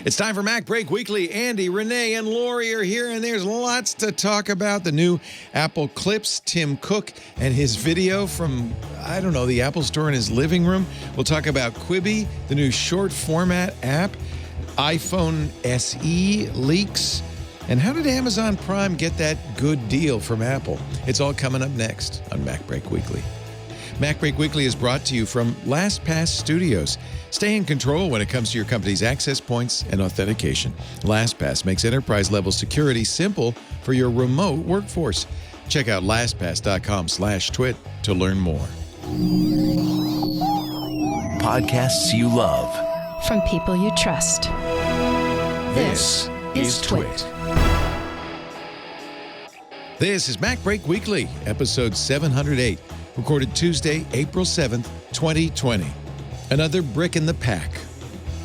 It's time for MacBreak Weekly. Andy, Rene, and Lori are here, and there's lots to talk about. The new Apple Clips, Tim Cook, and his video from, I don't know, the Apple Store in his living room. We'll talk about Quibi, the new short format app, iPhone SE leaks, and how did Amazon Prime get that good deal from Apple? It's all coming up next on MacBreak Weekly. MacBreak Weekly is brought to you from LastPass Studios. Stay in control when it comes to your company's access points and authentication. LastPass makes enterprise-level security simple for your remote workforce. Check out lastpass.com/twit to learn more. Podcasts you love. From people you trust. This is Twit. This is MacBreak Weekly, episode 708, recorded Tuesday, April 7th, 2020. Another brick in the pack.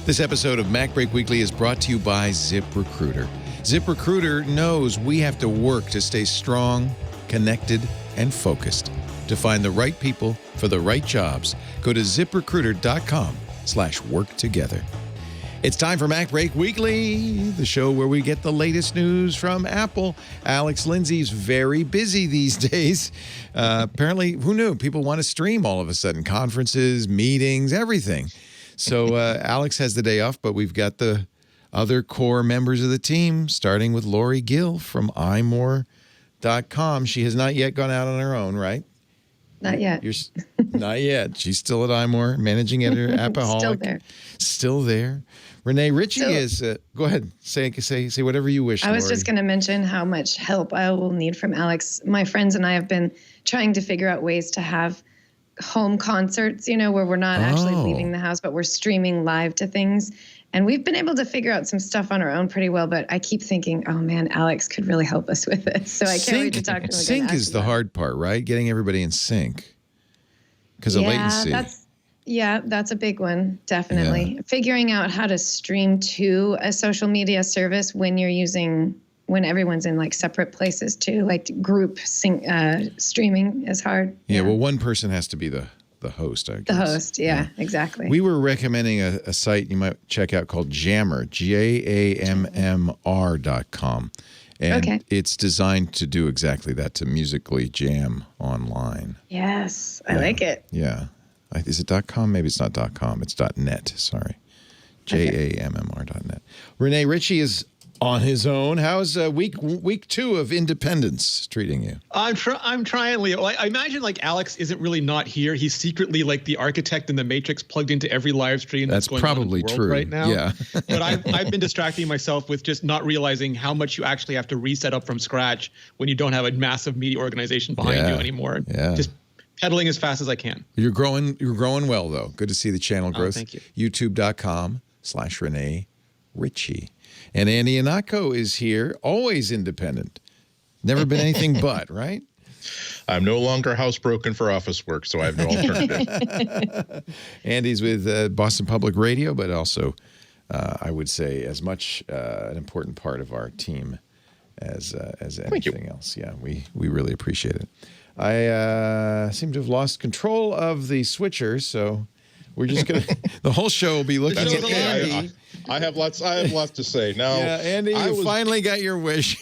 This episode of MacBreak Weekly is brought to you by ZipRecruiter. ZipRecruiter knows we have to work to stay strong, connected, and focused. To find the right people for the right jobs, go to ZipRecruiter.com/worktogether. It's time for MacBreak Weekly, the show where we get the latest news from Apple. Alex Lindsay's very busy these days. Apparently, who knew? People want to stream all of a sudden. Conferences, meetings, everything. So Alex has the day off, but we've got the other core members of the team, starting with Lory GIL from iMore.com. She has not yet gone out on her own, right? Not yet. Not yet. She's still at iMore, managing editor, Appaholic. Still there. Still there. Rene, Ritchie is, go ahead, say whatever you wish, I was Lori. just going to mention how much help I will need from Alex. My friends and I have been trying to figure out ways to have home concerts, where we're not actually leaving the house, but we're streaming live to things. And we've been able to figure out some stuff on our own pretty well, but I keep thinking, oh man, Alex could really help us with this. So I can't wait to talk to him again. Sync is the hard part, right? Getting everybody in sync because of latency. That's a big one, definitely. Yeah. Figuring out how to stream to a social media service when everyone's in like separate places too, like group streaming is hard. Yeah, well, one person has to be the host, I guess. The host, yeah, exactly. We were recommending a site you might check out called Jammer, JAMMR.com. And it's designed to do exactly that, to musically jam online. Yes, I like it. Yeah. Is it .com? Maybe it's not .com. It's .net. Sorry. JAMMR.net. Rene, Ritchie is on his own. How's week 2 of independence treating you? I'm trying, Leo. I imagine like Alex isn't really not here. He's secretly like the architect in the Matrix, plugged into every live stream that's going probably on in the world true right now. Yeah. But I've been distracting myself with just not realizing how much you actually have to reset up from scratch when you don't have a massive media organization behind you anymore. Yeah. Just pedaling as fast as I can. You're growing well, though. Good to see the channel growth. Thank you. YouTube.com/Rene Ritchie. And Andy Anako is here, always independent. Never been anything but, right? I'm no longer housebroken for office work, so I have no alternative. Andy's with Boston Public Radio, but also, I would say, as much an important part of our team as anything else. Yeah, we really appreciate it. I seem to have lost control of the switcher, so we're just going to, the whole show will be looking at Andy. I have lots to say. Now, Andy, you finally got your wish.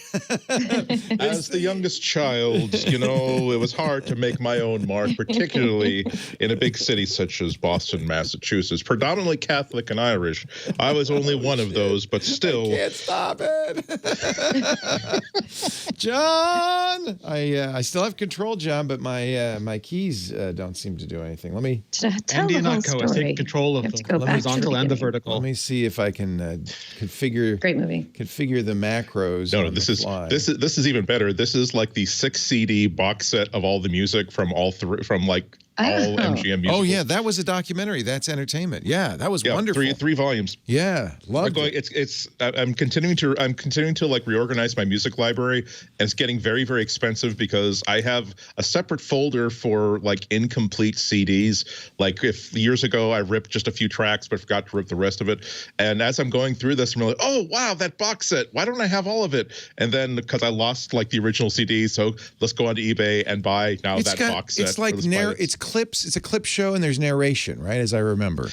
As the youngest child, it was hard to make my own mark, particularly in a big city such as Boston, Massachusetts, predominantly Catholic and Irish. I was only one of those, but still. I can't stop it. John! I still have control, John, but my keys don't seem to do anything. Let me. Andy Anako has taken control of the horizontal and the vertical. Let me see if I can configure. Great movie. Configure the macros. No, this is even better. This is like the 6 CD box set of all the music from all MGM musicals. Oh yeah, that was a documentary. That's entertainment. Yeah, that was wonderful. Three volumes. Yeah, loved it. I'm continuing to like reorganize my music library, and it's getting very, very expensive because I have a separate folder for like incomplete CDs. Like if years ago I ripped just a few tracks but forgot to rip the rest of it, and as I'm going through this, I'm like, oh wow, that box set. Why don't I have all of it? And then because I lost like the original CD, so let's go onto eBay and buy that box set. It's like it's clips. It's a clip show, and there's narration, right? As I remember.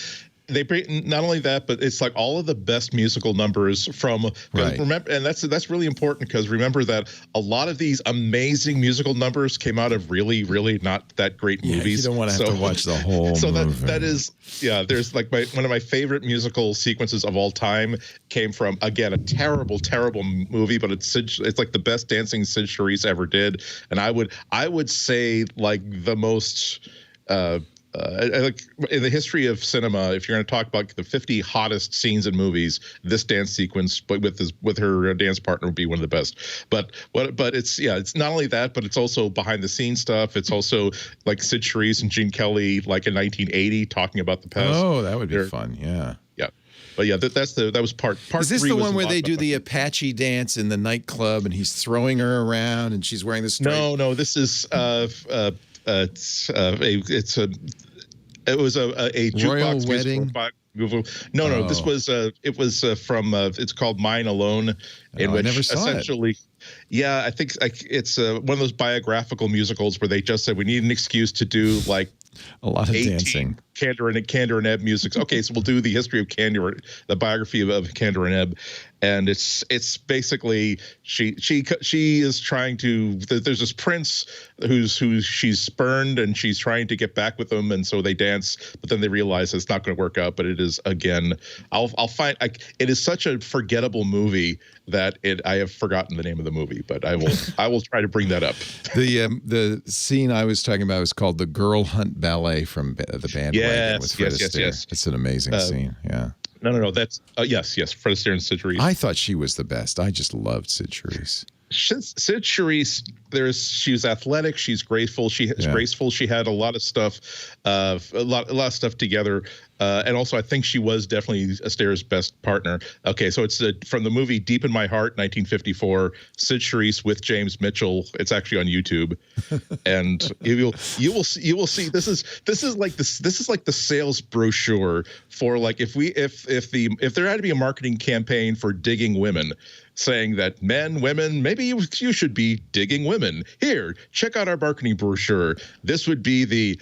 they bring not only that, but it's like all of the best musical numbers from remember, and that's really important because remember that a lot of these amazing musical numbers came out of really, really not that great movies. You don't want to have to watch the whole movie. that is there's like one of my favorite musical sequences of all time came from, again, a terrible movie, but it's like the best dancing Sid Charisse ever did. And I would say like the most like in the history of cinema, if you're going to talk about the 50 hottest scenes in movies, this dance sequence, but with her dance partner, would be one of the best. But it's not only that, but it's also behind the scenes stuff. It's also like Sid Charisse and Gene Kelly, like in 1980, talking about the past. Oh, that would be fun. Yeah. Yeah. But yeah, that was part. Is this the one where they do the Apache dance in the nightclub and he's throwing her around and she's wearing the stripe? No, this is it was a royal jukebox wedding. No, this was it was from it's called Mine Alone, in which I never saw essentially. Yeah, I think it's one of those biographical musicals where they just said we need an excuse to do like a lot of dancing. Candor and Ebb music. Okay, so we'll do the history of Candor, the biography of Candor and Ebb, and it's basically she is trying to. There's this prince who she's spurned and she's trying to get back with him, and so they dance, but then they realize it's not going to work out. But it is, again, I'll find. It is such a forgettable movie that I have forgotten the name of the movie, but I will try to bring that up. The scene I was talking about was called the Girl Hunt Ballet from the Bandwagon with Fred Astaire. Yes. It's an amazing scene. Yeah. No. That's yes. Fred Astaire and Sid Charisse. I thought she was the best. I just loved Sid Charisse. Sid Charisse, she was athletic. She's graceful. She is graceful. She had a lot of stuff, a lot of stuff together. And also, I think she was definitely Astaire's best partner. Okay, so it's from the movie Deep in My Heart, 1954. Sid Charisse with James Mitchell. It's actually on YouTube, and you will see. This is like the sales brochure for like if there had to be a marketing campaign for digging women, saying that men, women, maybe you should be digging women. Here, check out our marketing brochure. This would be the.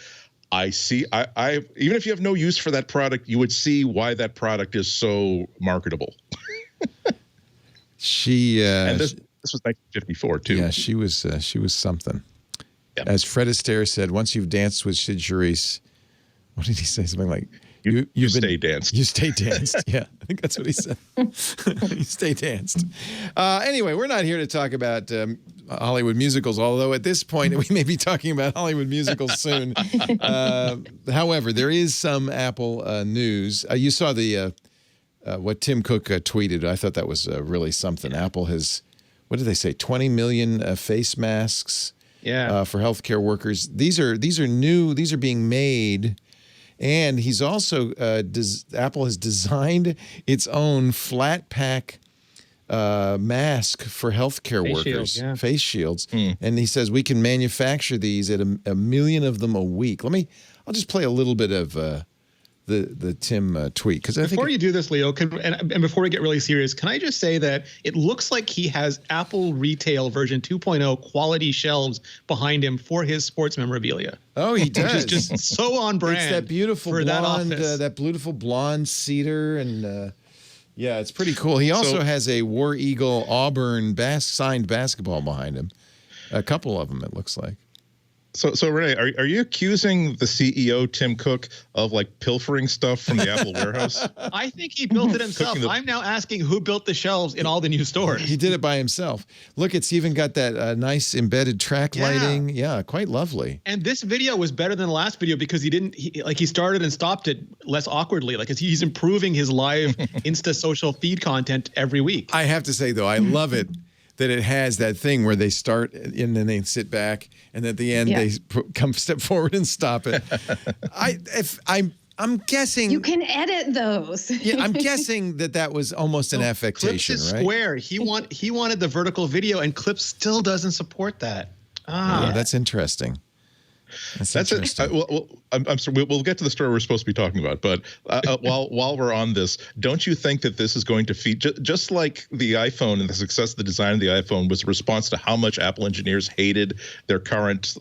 I even if you have no use for that product, you would see why that product is so marketable. And this was 1954 too. Yeah, she was something. Yeah. As Fred Astaire said, once you've danced with Sid Charisse, what did he say? Something like you stay danced. You stay danced. Yeah, I think that's what he said. You stay danced. Anyway, we're not here to talk about Hollywood musicals, although at this point we may be talking about Hollywood musicals soon. However, there is some Apple news. You saw the what Tim Cook tweeted. I thought that was really something. Apple has, what did they say, 20 million face masks for healthcare workers. These are new. These are being made. And he's also, Apple has designed its own flat pack mask for healthcare workers, face shields. And he says we can manufacture these at a million of them a week. I'll just play a little bit of the Tim tweet. Before you do this, Leo, and before we get really serious, can I just say that it looks like he has Apple Retail version 2.0 quality shelves behind him for his sports memorabilia. Oh, he does. Which is just so on brand. It's that beautiful for blonde, that beautiful blonde cedar, and yeah, it's pretty cool. He also has a War Eagle Auburn signed basketball behind him. A couple of them, it looks like. So Rene, are you accusing the CEO Tim Cook of like pilfering stuff from the Apple warehouse? I think he built it himself. I'm now asking who built the shelves in all the new stores. He did it by himself. Look, it's even got that nice embedded track lighting. Yeah, quite lovely. And this video was better than the last video because he started and stopped it less awkwardly. Like he's improving his live Insta social feed content every week. I have to say though, I love it. That it has that thing where they start and then they sit back, and at the end they step forward and stop it. I'm guessing you can edit those. Yeah, I'm guessing that was almost an affectation, Clips is right? Square. He wanted the vertical video, and Clips still doesn't support that. Yeah, that's interesting. That's it. Well, I'm sorry. We'll get to the story we're supposed to be talking about, but while we're on this, don't you think that this is going to feed just like the iPhone and the success of the design of the iPhone was a response to how much Apple engineers hated their current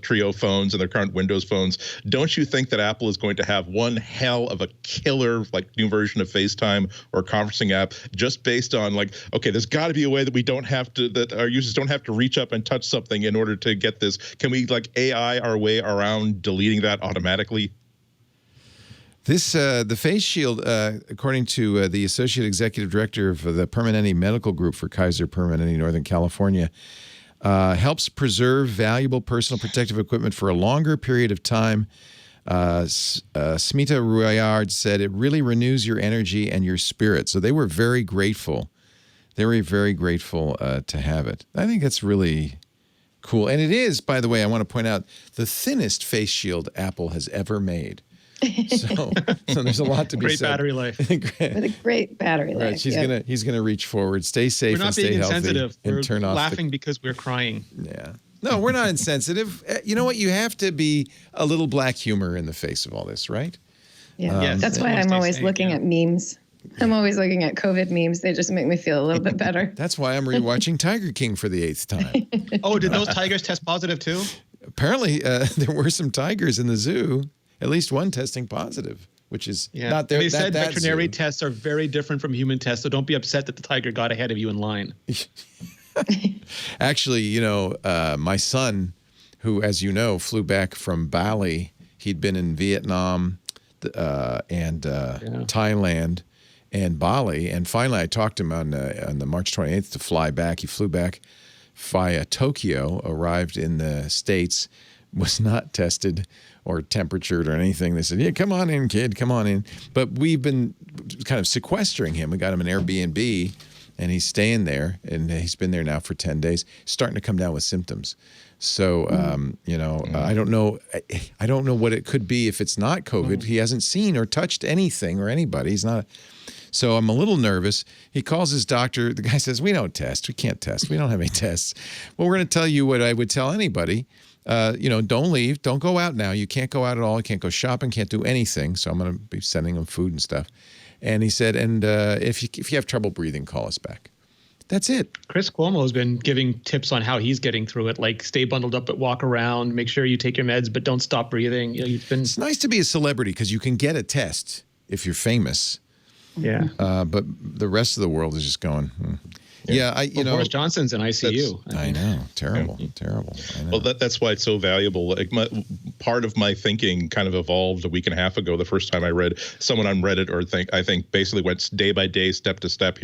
Trio phones and their current Windows phones? Don't you think that Apple is going to have one hell of a killer new version of FaceTime or conferencing app just based on okay, there's got to be a way that that our users don't have to reach up and touch something in order to get this. Can we AI our way around deleting that automatically? This the face shield, according to the associate executive director of the Permanente Medical Group for Kaiser Permanente Northern California, helps preserve valuable personal protective equipment for a longer period of time. Smita Ruyard said it really renews your energy and your spirit. So they were very grateful. They were very grateful to have it. I think that's really cool. And it is, by the way, I want to point out, the thinnest face shield Apple has ever made. So there's a lot to be said. Great battery life. With a great battery life. Right, he's gonna reach forward, stay safe, and stay healthy. We're not being insensitive. We're laughing because we're crying. Yeah. No, we're not insensitive. You know what? You have to be a little black humor in the face of all this, right? Yeah. Yes, that's why I'm always looking at memes. I'm always looking at COVID memes. They just make me feel a little bit better. That's why I'm rewatching Tiger King for the 8th time. Oh, did those tigers test positive too? Apparently, there were some tigers in the zoo. At least one testing positive, which is not there. They said veterinary tests are very different from human tests, so don't be upset that the tiger got ahead of you in line. Actually, my son, who, as you know, flew back from Bali, he'd been in Vietnam and Thailand and Bali. And finally, I talked to him on the March 28th to fly back. He flew back via Tokyo, arrived in the States, was not tested or temperatured or anything. They said, yeah, come on in, kid, come on in. But we've been kind of sequestering him. We got him an Airbnb, and he's staying there, and he's been there now for 10 days, starting to come down with symptoms. So, I don't know. I don't know what it could be if it's not COVID. He hasn't seen or touched anything or anybody. He's not. So I'm a little nervous. He calls his doctor. The guy says, we don't test. We can't test. We don't have any tests. Well, we're going to tell you what I would tell anybody. Don't leave. Don't go out now. You can't go out at all. You can't go shopping. Can't do anything. So I'm going to be sending him food and stuff. And he said, if you have trouble breathing, call us back. That's it. Chris Cuomo has been giving tips on how he's getting through it, like stay bundled up but walk around, make sure you take your meds but don't stop breathing. It's nice to be a celebrity because you can get a test if you're famous. Yeah. But the rest of the world is just going. Yeah, Boris Johnson's in ICU. I know, terrible. I know. Well, that's why it's so valuable. Part of my thinking kind of evolved a week and a half ago. The first time I read someone on Reddit, I think basically went day by day, step to step.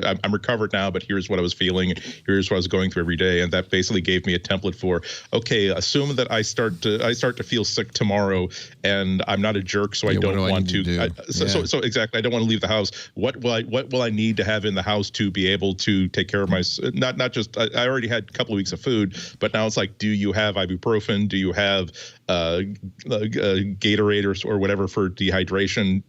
I'm recovered now, but here's what I was feeling. Here's what I was going through every day, and that basically gave me a template for assume that I start to feel sick tomorrow, and I'm not a jerk, so I don't want to. So exactly, I don't want to leave the house. What will I need to have in the house to be able to take care of my not just I already had a couple of weeks of food, but now it's like, do you have ibuprofen? Do you have Gatorade or whatever for dehydration?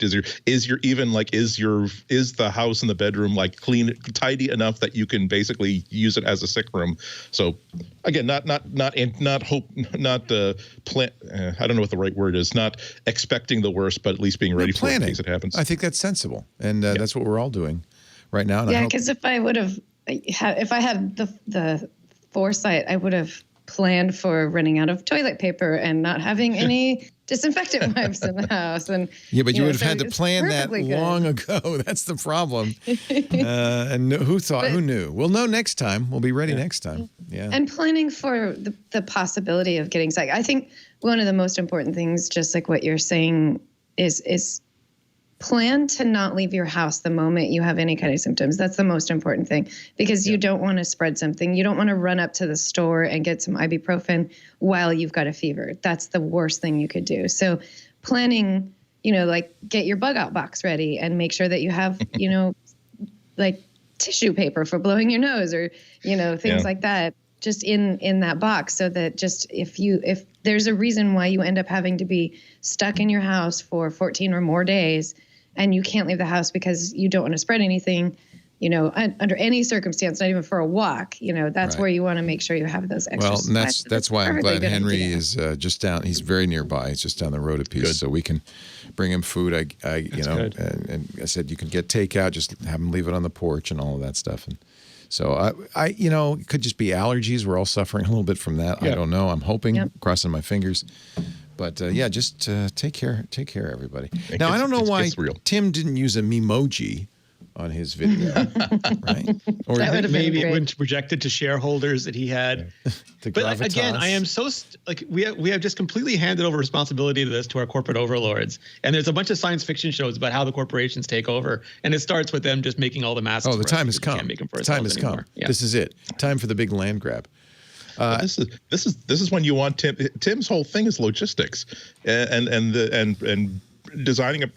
Is the house and the bedroom clean, tidy enough that you can basically use it as a sick room? So again, not plan. I don't know what the right word is. Not expecting the worst, but at least being ready for it in case it happens. I think that's sensible, and that's what we're all doing right now. Yeah, because if I had the foresight, I would have planned for running out of toilet paper and not having any disinfectant wipes in the house. And but you would have had to plan that long ago. That's the problem. And who knew? We'll know next time. We'll be ready next time. Yeah. And planning for the possibility of getting sick. I think one of the most important things, just like what you're saying, is plan to not leave your house the moment you have any kind of symptoms. That's the most important thing, because you don't want to spread something. You don't want to run up to the store and get some ibuprofen while you've got a fever. That's the worst thing you could do. So planning, get your bug out box ready and make sure that you have, tissue paper for blowing your nose or, things like that, just in that box, so that just if there's a reason why you end up having to be stuck in your house for 14 or more days, and you can't leave the house because you don't want to spread anything, under any circumstance, not even for a walk, that's where you want to make sure you have those extra Well, and supplies. that's why I'm glad Henry idea. is just down. He's very nearby. He's just down the road a piece, so we can bring him food. And I said you can get takeout. Just have him leave it on the porch and all of that stuff. And so it could just be allergies. We're all suffering a little bit from that. I don't know. I'm hoping, crossing my fingers. But just take care, everybody. Now I don't know why Tim didn't use a memoji on his video, right? Or maybe it wouldn't projected to shareholders that he had. But again, I am so we have just completely handed over responsibility to this to our corporate overlords. And there's a bunch of science fiction shows about how the corporations take over, and it starts with them just making all the masks. Oh, the time has come. The time has come. Yeah. This is it. Time for the big land grab. This is when you want Tim. Tim's whole thing is logistics, and designing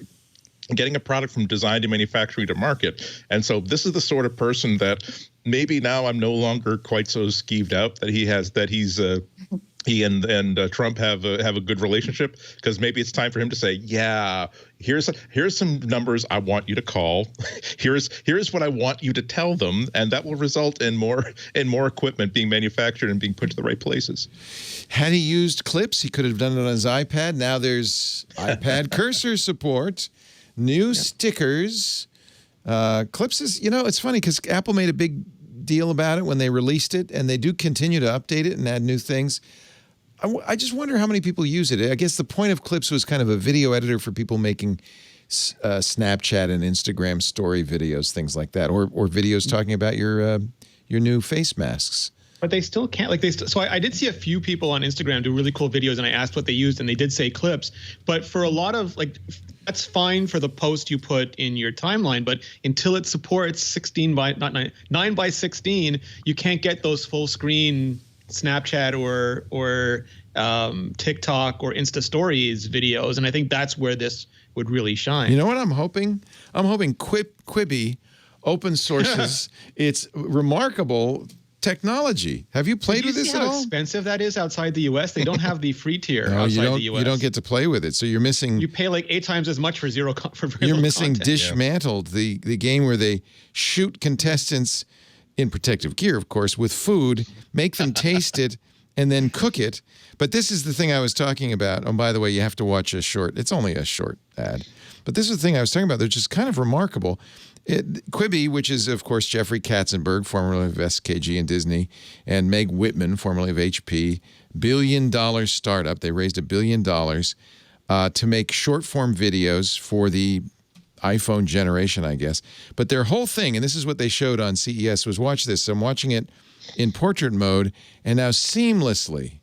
getting a product from design to manufacturing to market. And so this is the sort of person that maybe now I'm no longer quite so skeeved out that he and Trump have a good relationship, because maybe it's time for him to say, yeah, here's some numbers I want you to call. Here's what I want you to tell them, and that will result in more equipment being manufactured and being put to the right places. Had he used clips, he could have done it on his iPad. Now there's iPad cursor support, new stickers. Clips is, it's funny because Apple made a big deal about it when they released it, and they do continue to update it and add new things. I just wonder how many people use it. I guess the point of Clips was kind of a video editor for people making Snapchat and Instagram story videos, things like that, or videos talking about your new face masks. But they still can't, so I did see a few people on Instagram do really cool videos, and I asked what they used, and they did say Clips. But for a lot of, that's fine for the post you put in your timeline, but until it supports 9 by 16, you can't get those full screen Snapchat or TikTok or Insta Stories videos, and I think that's where this would really shine. You know what I'm hoping? I'm hoping Quibi open sources its remarkable technology. Have you played with this at all? Did you see how expensive that is outside the U.S.? They don't have the free tier outside the U.S. You don't get to play with it, so you're missing. You pay 8 times as much for very You're little missing content. Dishmantled, the game where they shoot contestants in protective gear, of course, with food, make them taste it, and then cook it. But this is the thing I was talking about. Oh, by the way, you have to watch a short. It's only a short ad. But this is the thing I was talking about. They're just kind of remarkable. Quibi, which is, of course, Jeffrey Katzenberg, formerly of SKG and Disney, and Meg Whitman, formerly of HP, billion-dollar startup. They raised $1 billion to make short-form videos for the iPhone generation, I guess. But their whole thing, and this is what they showed on CES, was watch this. I'm watching it in portrait mode, and now seamlessly,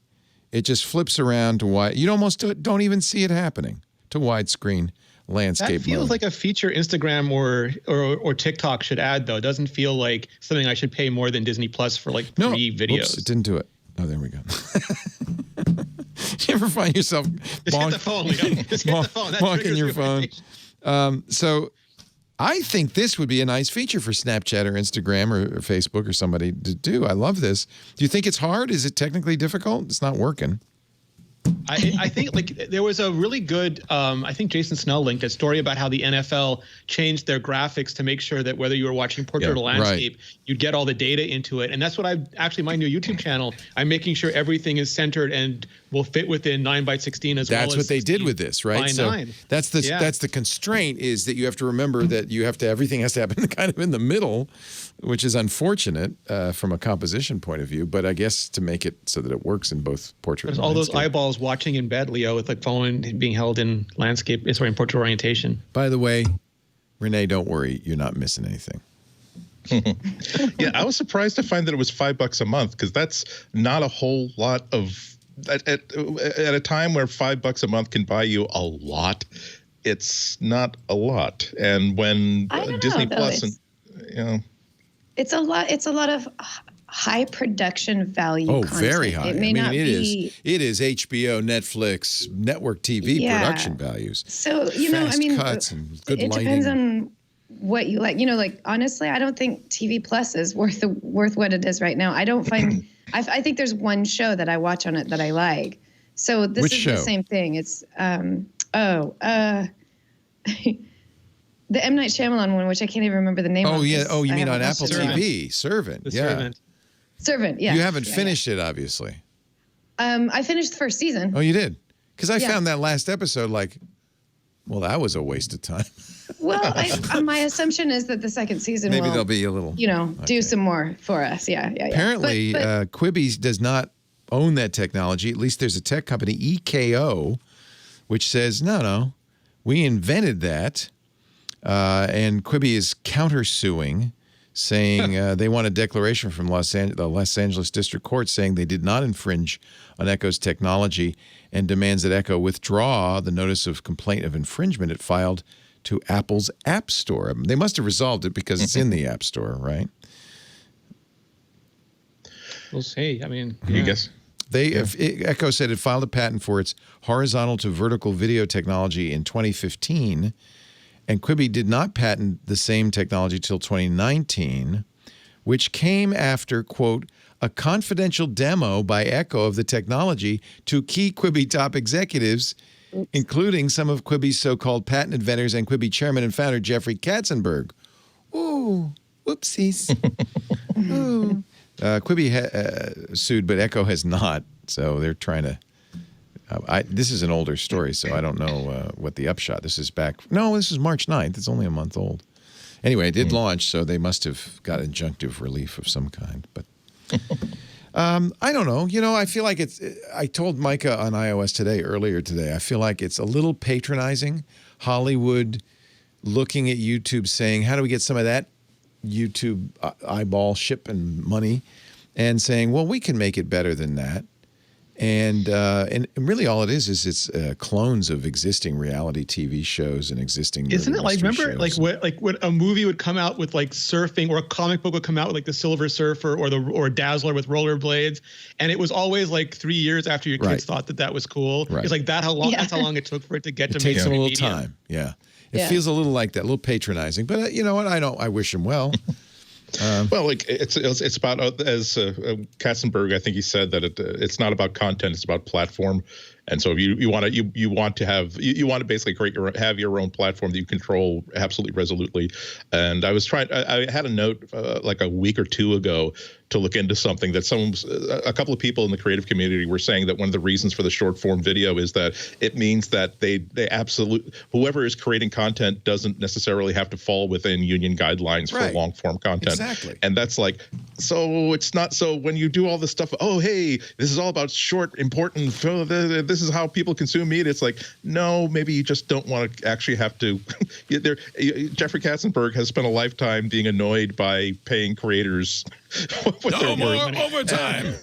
it just flips around to wide. You almost don't even see it happening, to widescreen landscape That feels mode. like a feature Instagram or TikTok should add, though. It doesn't feel like something I should pay more than Disney Plus for 3 videos. Oops, it didn't do it. Oh, there we go. You ever find yourself Just hit the phone, Leo. Just hit the phone. That bonking triggers your phone? So I think this would be a nice feature for Snapchat or Instagram or Facebook or somebody to do. I love this. Do you think it's hard? Is it technically difficult? It's not working. I think there was a really good, I think Jason Snell linked a story about how the NFL changed their graphics to make sure that whether you were watching portrait or landscape, you'd get all the data into it. And that's what my new YouTube channel, I'm making sure everything is centered and will fit within 9 by 16 as well as That's what they did with this, right? So 9. that's the constraint, is that you have to remember that everything has to happen kind of in the middle, which is unfortunate from a composition point of view. But I guess to make it so that it works in both portrait and all landscape. those eyeballs watching in bed, Leo, with phone being held in in portrait orientation. By the way, Rene, don't worry, you're not missing anything. Yeah, I was surprised to find that it was $5 a month, because that's not a whole lot of. At a time where $5 a month can buy you a lot, it's not a lot. And when Disney Plus it's a lot of high production value. Content. Very high. It may not be. It is HBO, Netflix, network TV production values. So Fast cuts and good lighting. It depends on what you like. Honestly, I don't think TV Plus is worth what it is right now. I don't find. I think there's one show that I watch on it that I like. So this Which is show? the same thing. It's The M. Night Shyamalan one, which I can't even remember the name of. Oh, yeah. Oh, you I mean on haven't watched Apple it. TV? Servant. The Yeah. Servant. Servant, yeah. You haven't finished it, obviously. I finished the first season. Oh, you did? Because I Yeah. found that last episode like, well, that was a waste of time. Well, my assumption is that the second season Maybe will, there'll be a little. do some more for us. Yeah. Apparently, But- Quibi does not own that technology. At least there's a tech company, EKO, which says, no, we invented that. And Quibi is countersuing, saying they want a declaration from the Los Angeles District Court saying they did not infringe on Echo's technology and demands that Echo withdraw the notice of complaint of infringement it filed to Apple's App Store. They must have resolved it because it's in the App Store, right? We'll see. I mean, You guess? Echo said it filed a patent for its horizontal to vertical video technology in 2015, and Quibi did not patent the same technology till 2019, which came after, quote, a confidential demo by Echo of the technology to key Quibi top executives, including some of Quibi's so-called patent inventors and Quibi chairman and founder Jeffrey Katzenberg. Ooh, whoopsies. Ooh. Quibi sued, but Echo has not. So they're trying to. This is an older story, so I don't know what the upshot. This is March 9th. It's only a month old. Anyway, it did launch, so they must have got injunctive relief of some kind. But I don't know. I feel like I told Micah on iOS earlier today, I feel like it's a little patronizing. Hollywood looking at YouTube saying, how do we get some of that YouTube eyeball ship and money, and saying, well, we can make it better than that. And really all it is it's clones of existing reality TV shows and existing. Isn't it like, remember, shows. like when a movie would come out with like surfing, or a comic book would come out with like the Silver Surfer or Dazzler with rollerblades, and it was always like 3 years after your kids thought that was cool. Right. It's like that. That's how long it took for it to get to. It takes them a little mainstream media. time. Yeah. It feels a little like that, a little patronizing. But you know what? I wish him well. Well, like it's about, as Katzenberg, I think he said that it's not about content, it's about platform. And so if you want to basically have your own platform that you control absolutely resolutely. And I had a note like a week or two ago to look into something that a couple of people in the creative community were saying that one of the reasons for the short form video is that it means that whoever is creating content doesn't necessarily have to fall within union guidelines for long form content. Exactly. And that's like, so it's not, so when you do all this stuff, oh, hey, this is all about short, important, this is how people consume media. It's like, no, maybe you just don't want to actually have to. Jeffrey Katzenberg has spent a lifetime being annoyed by paying creators. No more overtime.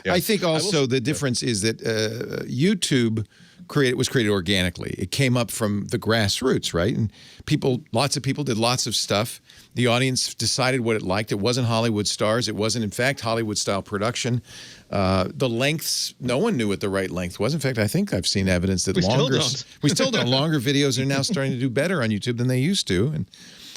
Yeah. I think also the difference is that YouTube was created organically. It came up from the grassroots, right? And lots of people did lots of stuff. The audience decided what it liked. It wasn't Hollywood stars. It wasn't, in fact, Hollywood-style production. The lengths, no one knew what the right length was. In fact, I think I've seen evidence that we still don't. Longer videos are now starting to do better on YouTube than they used to, and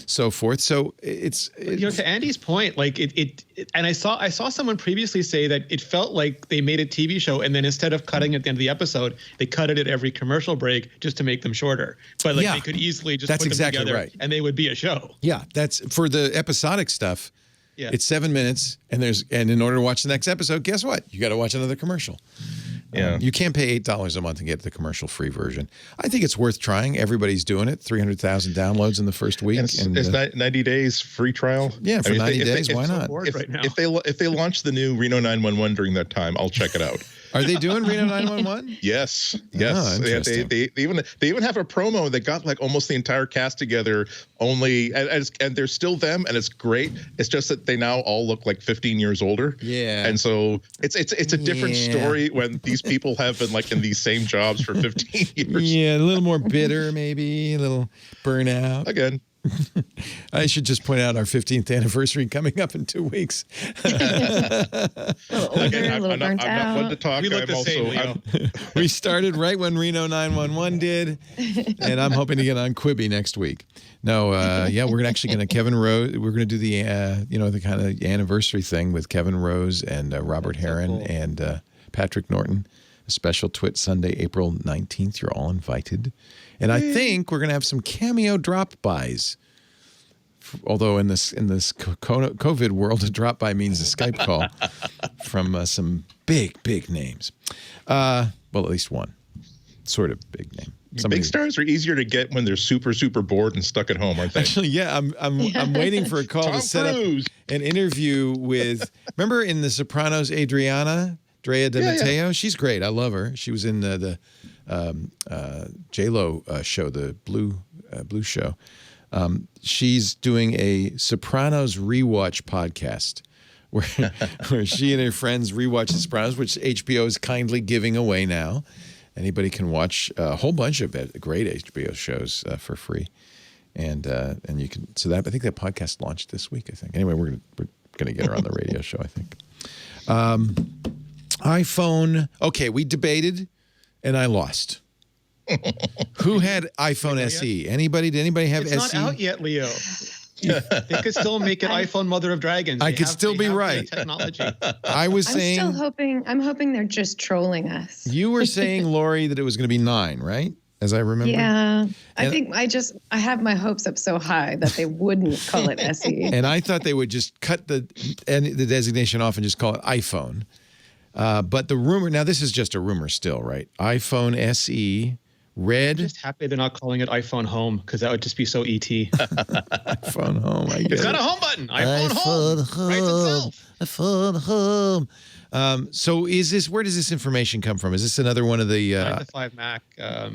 so forth. So it's to Andy's point, like and I saw someone previously say that it felt like they made a TV show and then instead of cutting at the end of the episode, they cut it at every commercial break just to make them shorter. But they could easily just put them together and they would be a show. Yeah, that's for the episodic stuff. Yeah. It's 7 minutes, and in order to watch the next episode, guess what? You got to watch another commercial. Yeah. You can't pay $8 a month and get the commercial-free version. I think it's worth trying. Everybody's doing it. 300,000 downloads in the first week. And it's 90 days free trial. Yeah, for 90 days, why not? If they launch the new Reno 911 during that time, I'll check it out. Are they doing Reno 911? Yes. Oh, they even have a promo. They got like almost the entire cast together. And they're still them, and it's great. It's just that they now all look like 15 years older. Yeah. And so it's a different story when these people have been like in these same jobs for 15 years. Yeah, a little more bitter, maybe a little burnout. Again. I should just point out our 15th anniversary coming up in 2 weeks. I'm not one to talk. We look the same, Leo. We started right when Reno 911 did, and I'm hoping to get on Quibi next week. No, we're actually going to Kevin Rose. We're going to do the the kind of anniversary thing with Kevin Rose and Robert Heron and Patrick Norton. a special Twit Sunday, April 19th. You're all invited. And I think we're going to have some cameo drop-bys. Although in this COVID world, a drop-by means a Skype call from some big names. Well, at least one sort of big name. Big stars are easier to get when they're super bored and stuck at home, aren't they? Actually, yeah, I'm waiting for a call to set up an interview with. Remember in The Sopranos, Drea de Matteo? Yeah. She's great. I love her. She was in the J-Lo show, the Blue show. She's doing a Sopranos rewatch podcast where she and her friends rewatch The Sopranos, which HBO is kindly giving away now. Anybody can watch a whole bunch of great HBO shows for free, and you can. So that I think that podcast launched this week. I think. Anyway, we're gonna get her on the radio show. I think. iPhone. Okay, we debated, and I lost. Who had iPhone SE? Anybody? Did anybody have SE? It's not out yet, Leo. They could still make it iPhone Mother of Dragons. I could still be right. Technology. I was saying. I'm hoping they're just trolling us. You were saying, Lori, that it was going to be 9, right? As I remember. Yeah. I have my hopes up so high that they wouldn't call it SE. And I thought they would just cut the designation off and just call it iPhone. But the rumor, now this is just a rumor still, right? iPhone SE. Red. I'm just happy they're not calling it iPhone Home because that would just be so ET. iPhone Home. I guess. It's got a home button. iPhone Home. Writes itself. iPhone Home. So where does this information come from? Is this another one of the 9 to 5 Mac?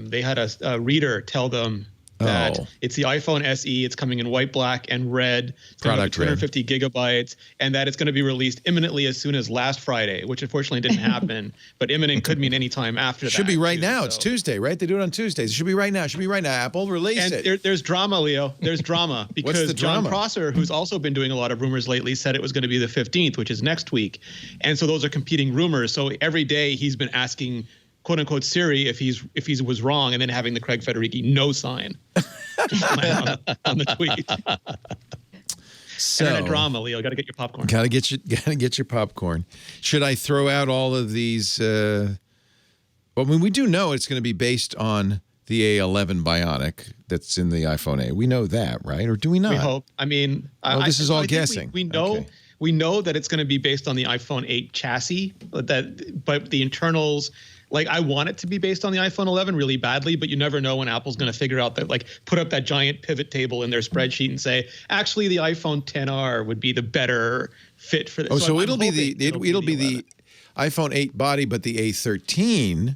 They had a reader tell them that it's the iPhone SE. It's coming in white, black, and red. It's going to be 250 gigabytes, and that it's going to be released imminently as soon as last Friday, which unfortunately didn't happen. But imminent could mean any time after that. Should be right now. It's Tuesday, right? They do it on Tuesdays. It should be right now. Apple, release it. There's drama, Leo. There's drama because John Prosser, who's also been doing a lot of rumors lately, said it was going to be the 15th, which is next week. And so those are competing rumors. So every day he's been asking "quote unquote" Siri if he was wrong, and then having the Craig Federighi no sign on the tweet. So and then a drama, Leo. Got to get your popcorn. Gotta get your popcorn. Should I throw out all of these? We do know it's going to be based on the A11 Bionic that's in the iPhone 8. We know that, right? Or do we not? We hope. I mean, this is all guessing. We know. Okay. We know that it's going to be based on the iPhone 8 chassis, but the internals. Like, I want it to be based on the iPhone 11 really badly, but you never know when Apple's going to figure out that, like, put up that giant pivot table in their spreadsheet and say, actually, the iPhone XR would be the better fit for this. Oh, so it'll be the iPhone 8 body, but the A13,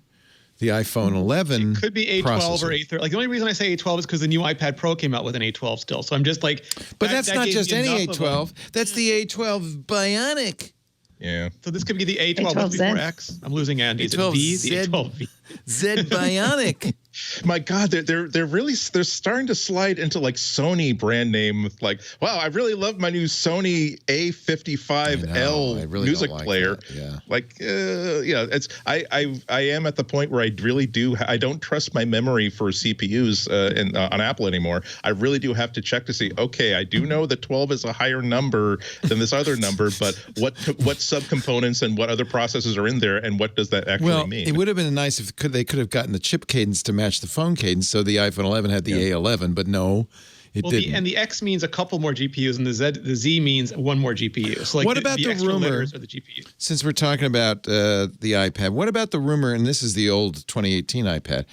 the iPhone 11 it could be A12 processor. or A13. Like, the only reason I say A12 is because the new iPad Pro came out with an A12 still. So I'm just like, but that's not just any A12. That's the A12 Bionic. Yeah. So this could be the A12 that's before X. I'm losing Andy. Is it V? The A12V. Z Bionic. My God, they're starting to slide into like Sony brand name. Like, wow, I really love my new Sony A55L music player. That. Yeah. Like, it's I am at the point where I really do. I don't trust my memory for CPUs on Apple anymore. I really do have to check to see. Okay, I do know that 12 is a higher number than this other number, but what subcomponents and what other processes are in there, and what does that actually mean? It would have been nice if they could have gotten the chip cadence to match the phone cadence, so the iPhone 11 had the A11, but no, it didn't. And the X means a couple more GPUs, and the Z means one more GPU. So, like, what about the rumor? The GPU. Since we're talking about the iPad, what about the rumor? And this is the old 2018 iPad.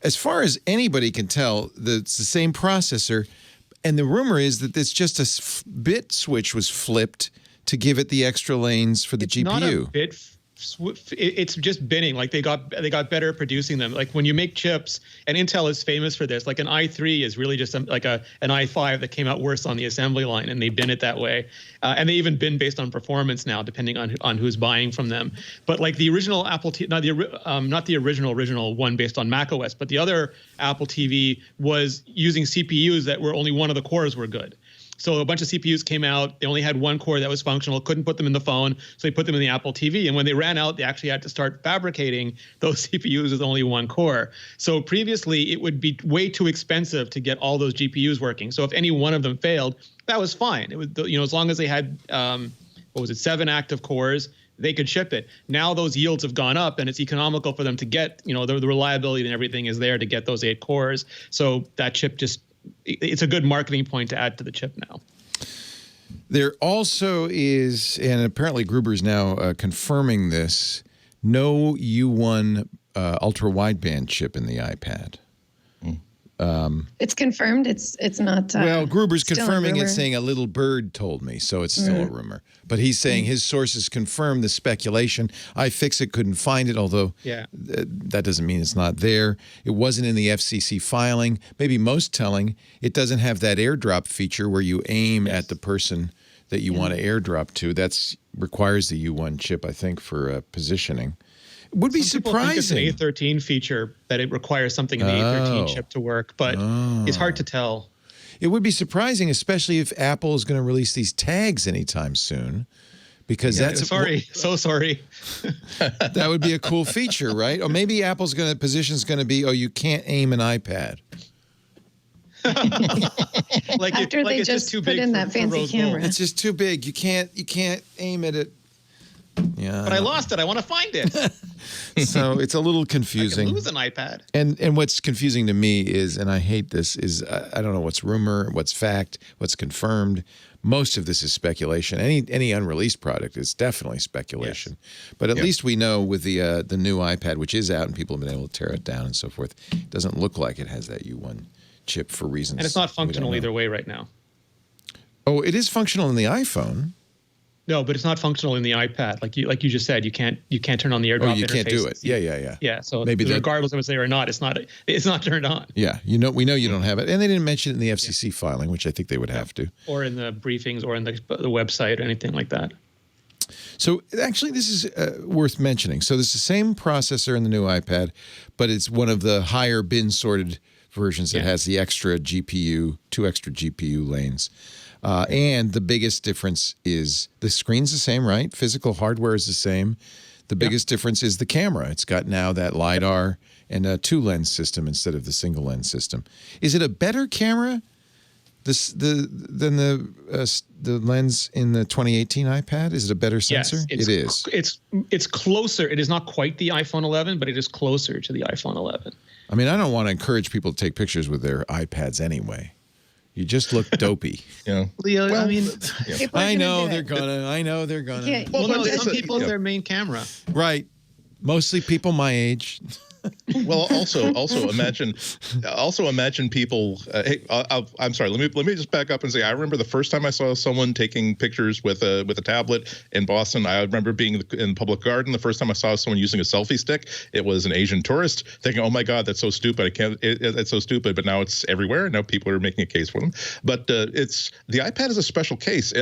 As far as anybody can tell, it's the same processor, and the rumor is that it's just a bit switch was flipped to give it the extra lanes for the GPU. Not a bit. It's just binning. Like, they got better at producing them. Like, when you make chips, and Intel is famous for this. Like, an i3 is really just like an i5 that came out worse on the assembly line, and they bin it that way. And they even bin based on performance now, depending on who's buying from them. But like the original Apple, not the original one based on macOS, but the other Apple TV was using CPUs that were only one of the cores were good. So a bunch of CPUs came out. They only had one core that was functional, couldn't put them in the phone, so they put them in the Apple TV. And when they ran out, they actually had to start fabricating those CPUs with only one core. So previously, it would be way too expensive to get all those GPUs working. So if any one of them failed, that was fine. It was, as long as they had, 7 active cores, they could ship it. Now those yields have gone up, and it's economical for them to get, the reliability and everything is there to get those 8 cores. So that chip it's a good marketing point to add to the chip now. There also is, and apparently Gruber's now confirming this, no U1 Ultra Wideband chip in the iPad. It's confirmed. It's not. Well, Gruber's still a confirming it, rumor. saying a little bird told me, so it's still a rumor. But he's saying his sources confirm the speculation. iFixit couldn't find it, although that doesn't mean it's not there. It wasn't in the FCC filing. Maybe most telling, it doesn't have that airdrop feature where you aim at the person that you want to airdrop to. That requires the U1 chip, I think, for positioning. It would be Some surprising. people think it's an A13 feature, that it requires something in the A13 chip to work, but it's hard to tell. It would be surprising, especially if Apple is going to release these tags anytime soon, because that's so sorry. That would be a cool feature, right? Or maybe Apple's position's going to be, you can't aim an iPad. After they just put in that fancy camera. It's just too big. You can't aim at it. Yeah, but I lost it. I want to find it. So it's a little confusing. I can lose an iPad. And what's confusing to me is, and I hate this, is I don't know what's rumor, what's fact, what's confirmed. Most of this is speculation. Any unreleased product is definitely speculation. Yes. But at least we know with the new iPad, which is out and people have been able to tear it down and so forth, it doesn't look like it has that U1 chip for reasons. And it's not functional either way right now. Oh, it is functional in the iPhone. No, but it's not functional in the iPad. Like you just said, you can't turn on the AirDrop interface. Oh, you can't do it. Yeah. Yeah, so maybe regardless of it's there or not, it's not turned on. Yeah, we know you don't have it, and they didn't mention it in the FCC filing, which I think they would have to, or in the briefings, or in the website, or anything like that. So actually, this is worth mentioning. So this is the same processor in the new iPad, but it's one of the higher bin sorted versions that has the extra GPU, 2 extra GPU lanes. And the biggest difference is the screen's the same, right? Physical hardware is the same. The biggest difference is the camera. It's got now that LiDAR and a 2-lens system instead of the single lens system. Is it a better camera than the lens in the 2018 iPad? Is it a better sensor? Yes, it is. It's closer. It is not quite the iPhone 11, but it is closer to the iPhone 11. I mean, I don't want to encourage people to take pictures with their iPads anyway. You just look dopey. Leo, well, I mean, I know they're gonna. Well, some people it's their main camera. Right. Mostly people my age. Well, also imagine people. Hey, I'm sorry. Let me just back up and say I remember the first time I saw someone taking pictures with a tablet in Boston. I remember being in Public Garden. The first time I saw someone using a selfie stick, it was an Asian tourist. Thinking, "Oh my God, that's so stupid! It's so stupid." But now it's everywhere. Now people are making a case for them. But the iPad is a special case.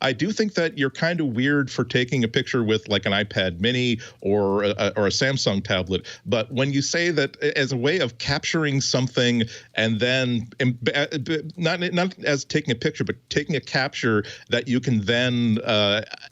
I do think that you're kind of weird for taking a picture with like an iPad Mini or a Samsung tablet, but when you say that as a way of capturing something and then not as taking a picture, but taking a capture that you can then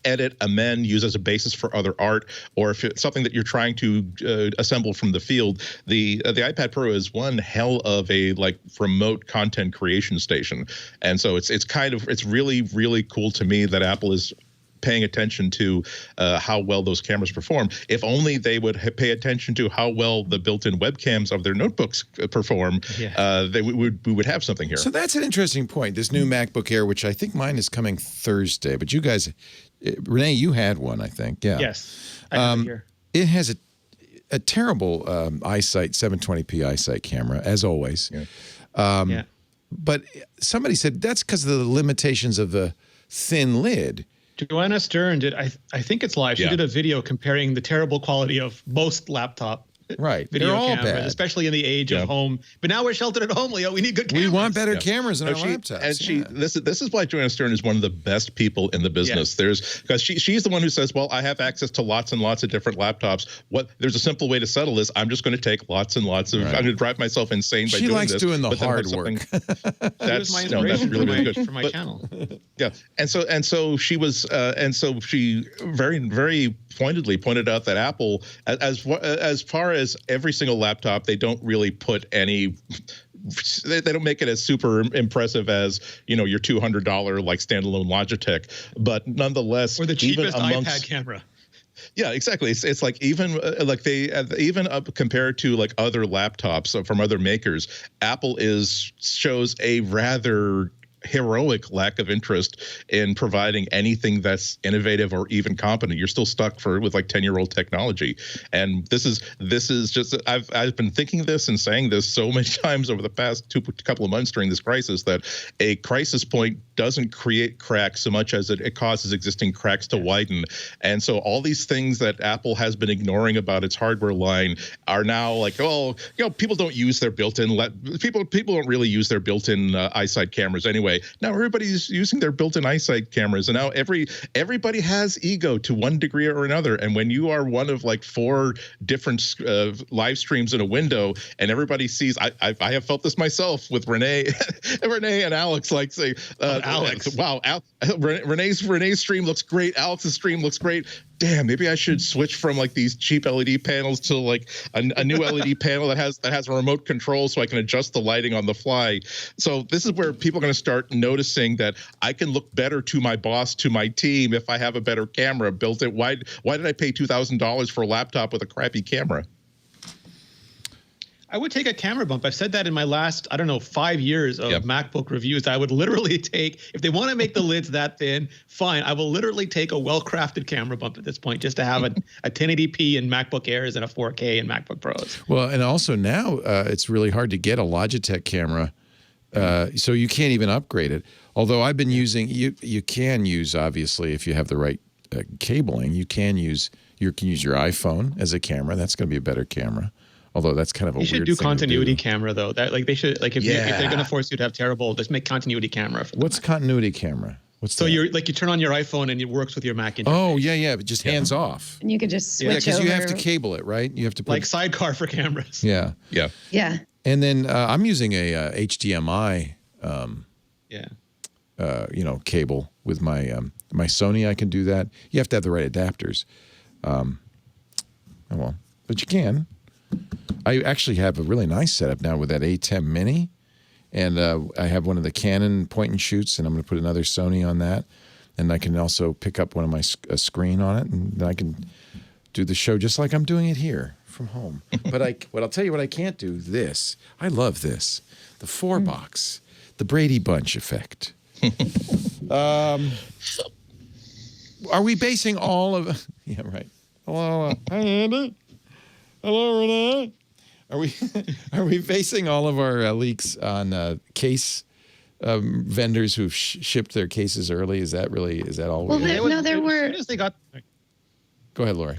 edit, amend, use as a basis for other art, or if it's something that you're trying to assemble from the field, the iPad Pro is one hell of a remote content creation station. And so it's really, really cool to me that Apple is paying attention to how well those cameras perform. If only they would pay attention to how well the built-in webcams of their notebooks perform, we would have something here. So that's an interesting point. This new MacBook Air, which I think mine is coming Thursday, but you guys, Rene, you had one, I think. Yeah. Yes. I have it here. It has a terrible eyesight, 720p eyesight camera, as always. Yeah. But somebody said that's because of the limitations of the thin lid. Joanna Stern did, I think it's live. She did a video comparing the terrible quality of most laptop video They're all cameras, bad. especially in the age of home. But now we're sheltered at home, Leo. We need good cameras. We want better cameras in our laptops. And this is why Joanna Stern is one of the best people in the business. Because she's the one who says, well, I have access to lots and lots of different laptops. There's a simple way to settle this. I'm just going to take lots and lots of. I'm going to drive myself insane by doing this. She likes doing the hard work. That's my inspiration really good for my channel. Yeah, and so she was, and so she very, very pointedly pointed out that Apple, as far as every single laptop, they don't really put any. They don't make it as super impressive as your $200 standalone Logitech, but nonetheless, or the cheapest iPad camera. Yeah, exactly. It's like even like they even compared to like other laptops from other makers, Apple shows a rather heroic lack of interest in providing anything that's innovative or even competent. You're still stuck with like 10-year-old technology. And this is just I've been thinking this and saying this so many times over the past couple of months during this crisis, that a crisis point doesn't create cracks so much as it causes existing cracks to widen. And so all these things that Apple has been ignoring about its hardware line are now like, oh, people don't use their built-in people don't really use their built-in eyesight cameras anyway. Now everybody's using their built-in eyesight cameras, and now everybody has ego to one degree or another. And when you are one of like 4 different live streams in a window, and everybody sees, I have felt this myself with Rene and Alex, like say, Alex, wow, Rene's stream looks great, Alex's stream looks great. Damn, maybe I should switch from like these cheap LED panels to like a new LED panel that has a remote control, so I can adjust the lighting on the fly. So this is where people are going to start noticing that I can look better to my boss, to my team, if I have a better camera built in. Why did I pay $2,000 for a laptop with a crappy camera? I would take a camera bump. I've said that in my last, 5 years of MacBook reviews. I would literally take, if they want to make the lids that thin, fine. I will literally take a well-crafted camera bump at this point just to have a 1080p in MacBook Airs and a 4K in MacBook Pros. Well, and also now it's really hard to get a Logitech camera, so you can't even upgrade it. Although I've been using, you can use, obviously, if you have the right cabling, you can use your iPhone as a camera. That's going to be a better camera. Although that's kind of a weird thing to do. They should do continuity camera though. That like they should like if they're going to force you to have terrible, just make continuity camera. What's continuity camera? What's that? You're like you turn on your iPhone and it works with your Mac interface. Oh yeah, but just hands off. And you could just switch over. because you have to cable it, right? You have to put like sidecar for cameras. Yeah. And then I'm using a HDMI, cable with my my Sony. I can do that. You have to have the right adapters. But you can. I actually have a really nice setup now with that A10 Mini, and I have one of the Canon point and shoots, and I'm going to put another Sony on that, and I can also pick up one of my screen on it, and then I can do the show just like I'm doing it here from home. But I'll tell you what I can't do. This I love this, the 4-box, the Brady Bunch effect. Are we basing all of? Yeah, right. Hello, hi Andy. Hello, Rene. Are we basing all of our leaks on case vendors who've shipped their cases early? Is that all? Well, there were. As soon as they got. Go ahead, Lori.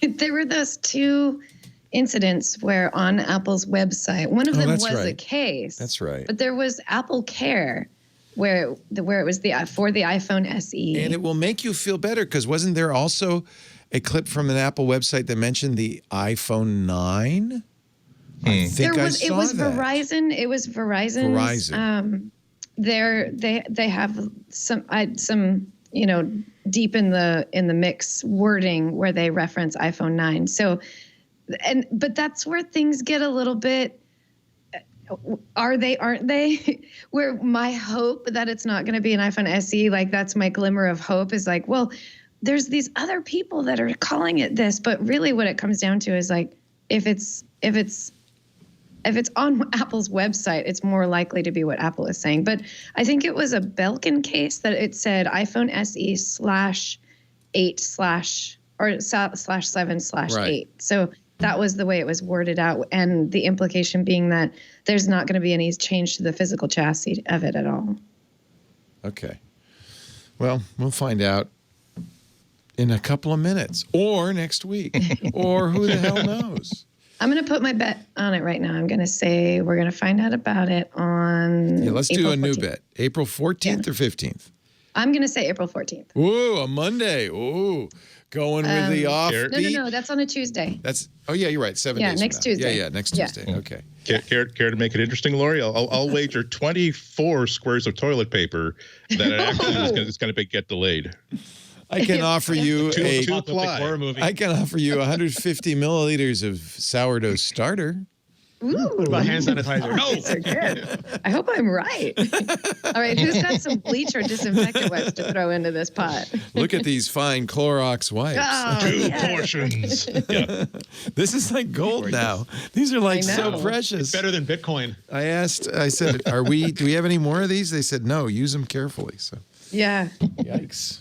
There were those 2 incidents where on Apple's website, one of them was a case. That's right. But there was Apple Care, where it was for the iPhone SE. And it will make you feel better because wasn't there also a clip from an Apple website that mentioned the iPhone 9? I think I saw it was that. Verizon. It was Verizon. They have some deep in the mix wording where they reference iPhone 9. So, but that's where things get a little bit. Are they? Aren't they? Where my hope that it's not going to be an iPhone SE, like that's my glimmer of hope, is like, well, there's these other people that are calling it this, but really what it comes down to is like, if it's on Apple's website, it's more likely to be what Apple is saying. But I think it was a Belkin case that it said iPhone SE /8/7/8. Right. So that was the way it was worded out. And the implication being that there's not going to be any change to the physical chassis of it at all. Okay. Well, we'll find out in a couple of minutes or next week or who the hell knows. I'm going to put my bet on it right now. I'm going to say we're going to find out about it on let's April do a 14th. new bet. April 14th or 15th? I'm going to say April 14th. Ooh, a Monday. Ooh, going with the offbeat. No. That's on a Tuesday. You're right. 7 days next from now. Tuesday. Yeah, next Tuesday. Okay. Care to make it interesting, Lori? I'll wager 24 squares of toilet paper that it actually is going to get delayed. I can offer you horror movie. I can offer you 150 milliliters of sourdough starter. Ooh. What about hand sanitizer? No. These are good. I hope I'm right. All right, who's got some bleach or disinfectant wipes to throw into this pot? Look at these fine Clorox wipes. Oh, Two yes. portions. Yeah. This is like gold now. These are like so know. precious. Better than Bitcoin. I said, do we have any more of these? They said, no, use them carefully. So, Yeah. yikes.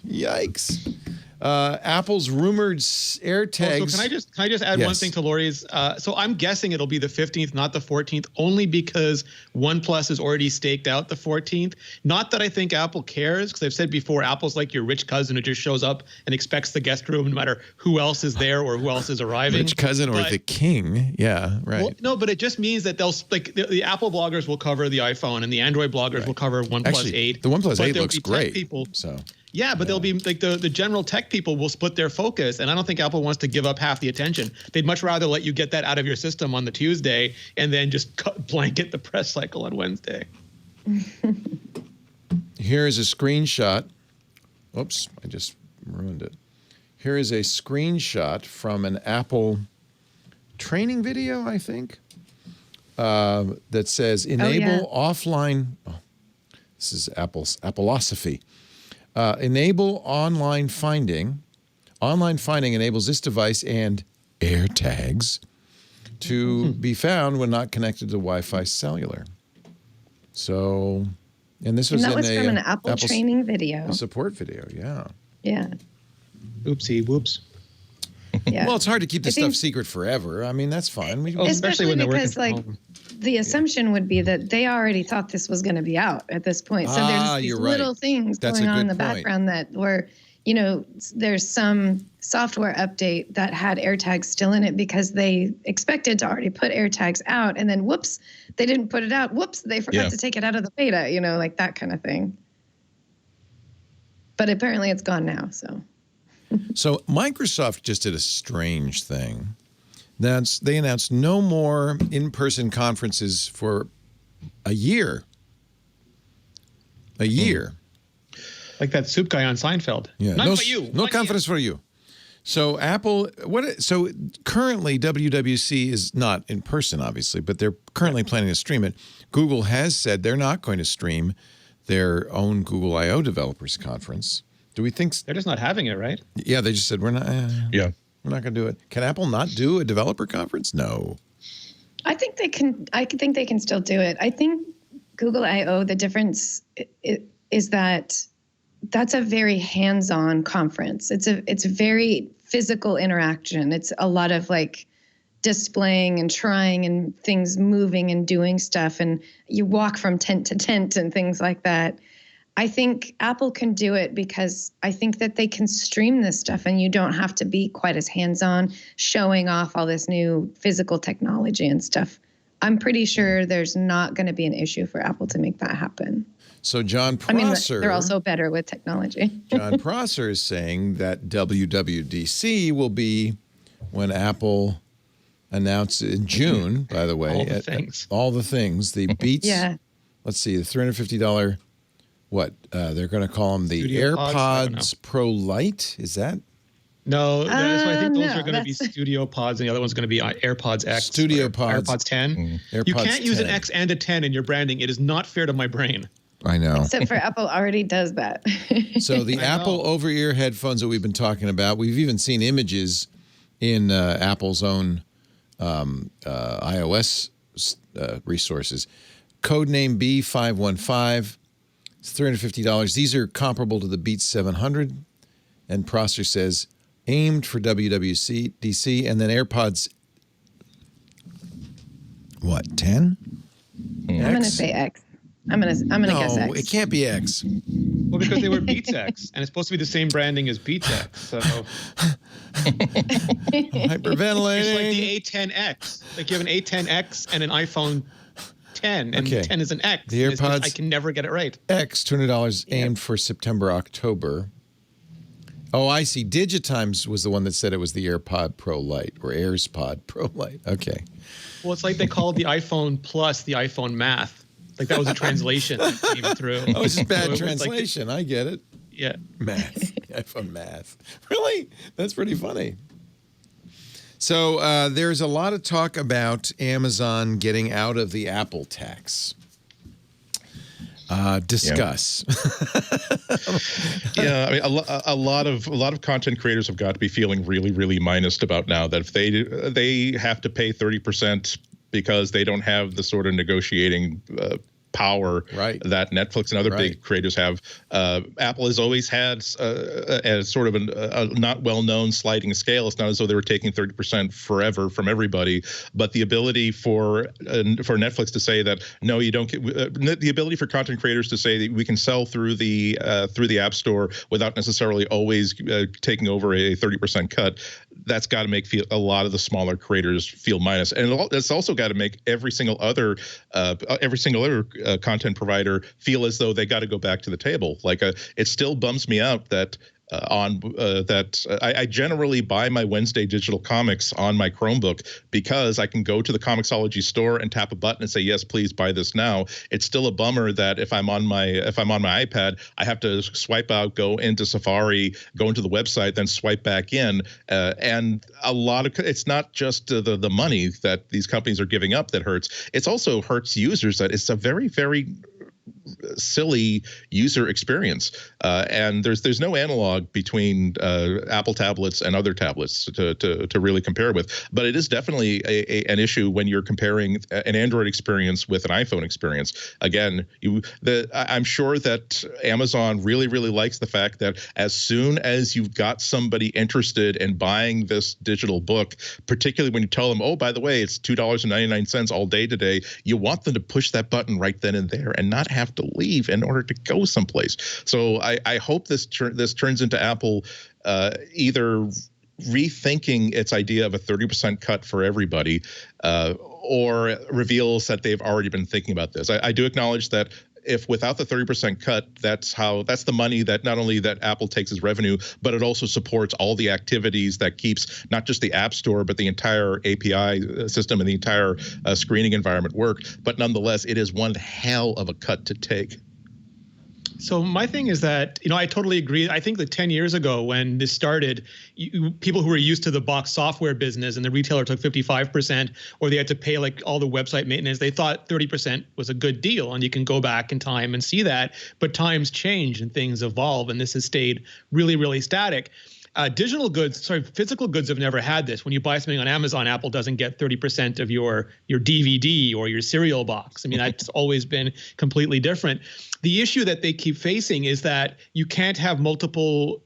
Apple's rumored AirTags. Also, can I just add one Yes. thing to Lori's? So I'm guessing it'll be the 15th, not the 14th, only because OnePlus has already staked out the 14th. Not that I think Apple cares, because I've said before, Apple's like your rich cousin who just shows up and expects the guest room no matter who else is there or who else is arriving. Rich cousin or the king. Yeah, right. Well, no, but it just means that they'll like the Apple bloggers will cover the iPhone and the Android bloggers will cover OnePlus Actually, 8. the OnePlus But 8 there'll looks be tech great. People, So. yeah, but they'll be like the general tech people will split their focus, and I don't think Apple wants to give up half the attention. They'd much rather let you get that out of your system on the Tuesday and then just blanket the press cycle on Wednesday. Here is a screenshot. Oops, I just ruined it. Here is a screenshot from an Apple training video, I think, that says enable offline. Oh, this is Apple's Appleosophy. Enable online finding. Online finding enables this device and AirTags to be found when not connected to Wi-Fi cellular. So, and this was And that in was a from an Apple training video. support video. Yeah. Yeah. Oopsie, whoops. Yeah. Well, it's hard to keep this I think- stuff secret forever. I mean, that's fine. Especially when they're working because, from like, home. the assumption would be that they already thought this was going to be out at this point. So there's these you're right. little things That's going a on in good the point. background that were, you know, there's some software update that had AirTags still in it because they expected to already put AirTags out, and then whoops, they didn't put it out. Whoops, they forgot to take it out of the beta. You know, like that kind of thing. But apparently, it's gone now. So Microsoft just did a strange thing. They announced no more in-person conferences for a year. A year. Like that soup guy on Seinfeld. Yeah. Not No, for you. no conference for you. So Apple, so currently WWDC is not in person, obviously, but they're currently planning to stream it. Google has said they're not going to stream their own Google I/O Developers Conference. Do we think? They're just not having it, right? Yeah, they just said we're not. Yeah. We're not going to do it. Can Apple not do a developer conference? No. I think they can. I think they can still do it. I think Google I/O. The difference is that that's a very hands-on conference. It's very physical interaction. It's a lot of like displaying and trying and things moving and doing stuff, and you walk from tent to tent and things like that. I think Apple can do it because I think that they can stream this stuff and you don't have to be quite as hands-on showing off all this new physical technology and stuff. I'm pretty sure there's not going to be an issue for Apple to make that happen. So John Prosser, I mean, they're also better with technology. John Prosser is saying that WWDC will be when Apple announces in June, by the way. All the things. All the things. The Beats. Yeah. Let's see, the $350, what? They're going to call them the Studio Pods? I don't AirPods Pro Lite. Is that? No, that's why I think those no, are going to be that's- Studio Pods, and the other one's going to be AirPods X. Studio or Pods. AirPods 10. You AirPods can't use an 10. X and a 10 in your branding. It is not fair to my brain. I know. Except for Apple already does that. So the Apple over-ear headphones that we've been talking about, we've even seen images in Apple's own iOS resources. Codename B515. It's $350. These are comparable to the Beats 700. And Prosser says, aimed for WWDC. And then AirPods, what, 10? I'm going to say X. I'm gonna guess No, X. it can't be X. Well, because they were Beats X, and it's supposed to be the same branding as Beats X. So Hyperventilating. it's like the A10X. Like you have an A10X and an iPhone 10, and Okay. 10 is an X. The And it's just- AirPods- I can never get it right. X, $200 aimed for September, October. Oh, I see. Digitimes was the one that said it was the AirPod Pro Lite or AirPod Pro Lite. Okay. Well, it's like they called the iPhone Plus the iPhone Math. Like that was a translation that came through. Oh, it's just bad So it was like- translation. I get it. yeah. Math. iPhone math. Really? That's pretty funny. So there's a lot of talk about Amazon getting out of the Apple tax. Discuss. Yeah, I mean, a lot of content creators have got to be feeling really, really minused about now that if they have to pay 30% because they don't have the sort of negotiating power that Netflix and other big creators have. Apple has always had as sort of a not well-known sliding scale. It's not as though they were taking 30% forever from everybody, but the ability for Netflix to say that no, you don't get the ability for content creators to say that we can sell through the App Store without necessarily always taking over a 30% cut. That's got to make a lot of the smaller creators feel minus, and it's also got to make every single other content provider feel as though they got to go back to the table. Like it still bums me out that I generally buy my Wednesday digital comics on my Chromebook because I can go to the Comixology store and tap a button and say, yes, please buy this now. It's still a bummer that if I'm on my iPad, I have to swipe out, go into Safari, go into the website, then swipe back in. And a lot of it's not just the money that these companies are giving up that hurts. It's also hurts users. That it's a very, very silly user experience, and there's no analog between Apple tablets and other tablets to really compare with. But it is definitely an issue when you're comparing an Android experience with an iPhone experience. Again, I'm sure that Amazon really, really likes the fact that as soon as you've got somebody interested in buying this digital book, particularly when you tell them, oh, by the way, it's $2.99 all day today, you want them to push that button right then and there and not have to leave in order to go someplace. So I hope this turns into Apple either rethinking its idea of a 30% cut for everybody, or reveals that they've already been thinking about this. I do acknowledge that if without the 30% cut, that's the money that not only that Apple takes as revenue, but it also supports all the activities that keeps not just the App Store, but the entire API system and the entire screening environment work. But nonetheless, it is one hell of a cut to take. So my thing is that, I totally agree. I think that 10 years ago when this started, people who were used to the box software business and the retailer took 55%, or they had to pay like all the website maintenance, they thought 30% was a good deal. And you can go back in time and see that. But times change and things evolve, and this has stayed really, really static. Physical goods have never had this. When you buy something on Amazon, Apple doesn't get 30% of your DVD or your cereal box. I mean, that's always been completely different. The issue that they keep facing is that you can't have multiple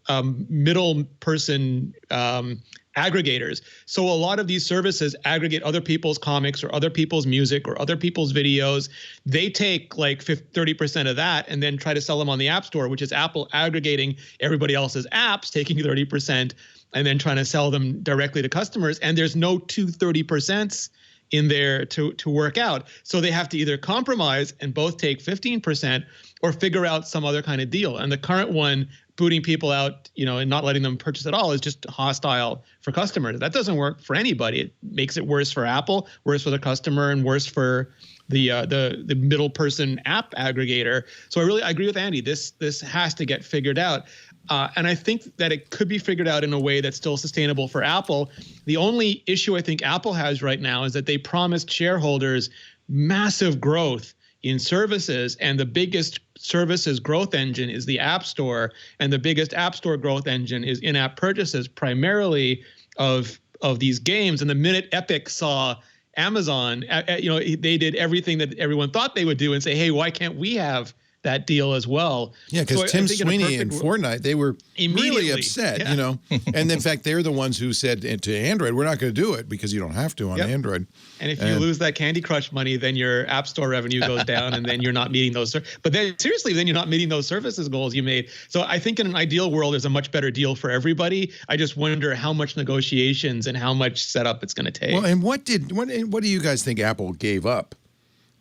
middle person aggregators. So a lot of these services aggregate other people's comics or other people's music or other people's videos. They take like 30% of that and then try to sell them on the App Store, which is Apple aggregating everybody else's apps, taking 30%, and then trying to sell them directly to customers. And there's no 230% in there to work out. So they have to either compromise and both take 15% or figure out some other kind of deal. And the current one, booting people out, and not letting them purchase at all, is just hostile for customers. That doesn't work for anybody. It makes it worse for Apple, worse for the customer, and worse for the middle person app aggregator. So I agree with Andy. This has to get figured out. And I think that it could be figured out in a way that's still sustainable for Apple. The only issue I think Apple has right now is that they promised shareholders massive growth in services, and the biggest services growth engine is the App Store, and the biggest App Store growth engine is in-app purchases, primarily of these games. And the minute Epic saw Amazon, they did everything that everyone thought they would do and say, hey, why can't we have that deal as well? Yeah, because Tim Sweeney and Fortnite, they were really upset, And in fact, they're the ones who said to Android, we're not going to do it because you don't have to on Android. And if you lose that Candy Crush money, then your App Store revenue goes down, and then you're not meeting those. But then seriously, then you're not meeting those services goals you made. So I think in an ideal world, there's a much better deal for everybody. I just wonder how much negotiations and how much setup it's going to take. Well, and what do you guys think Apple gave up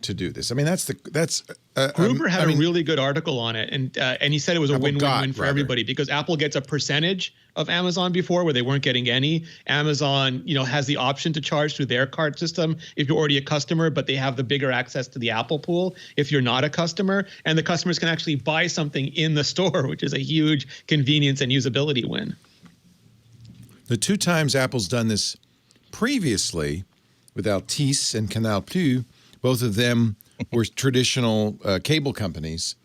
to do this? I mean, Gruber had a really good article on it, and he said it was a win-win-win for everybody, because Apple gets a percentage of Amazon before where they weren't getting any. Amazon, has the option to charge through their card system if you're already a customer, but they have the bigger access to the Apple pool if you're not a customer, and the customers can actually buy something in the store, which is a huge convenience and usability win. The two times Apple's done this previously with Altice and Canal Plus, both of them were traditional cable companies,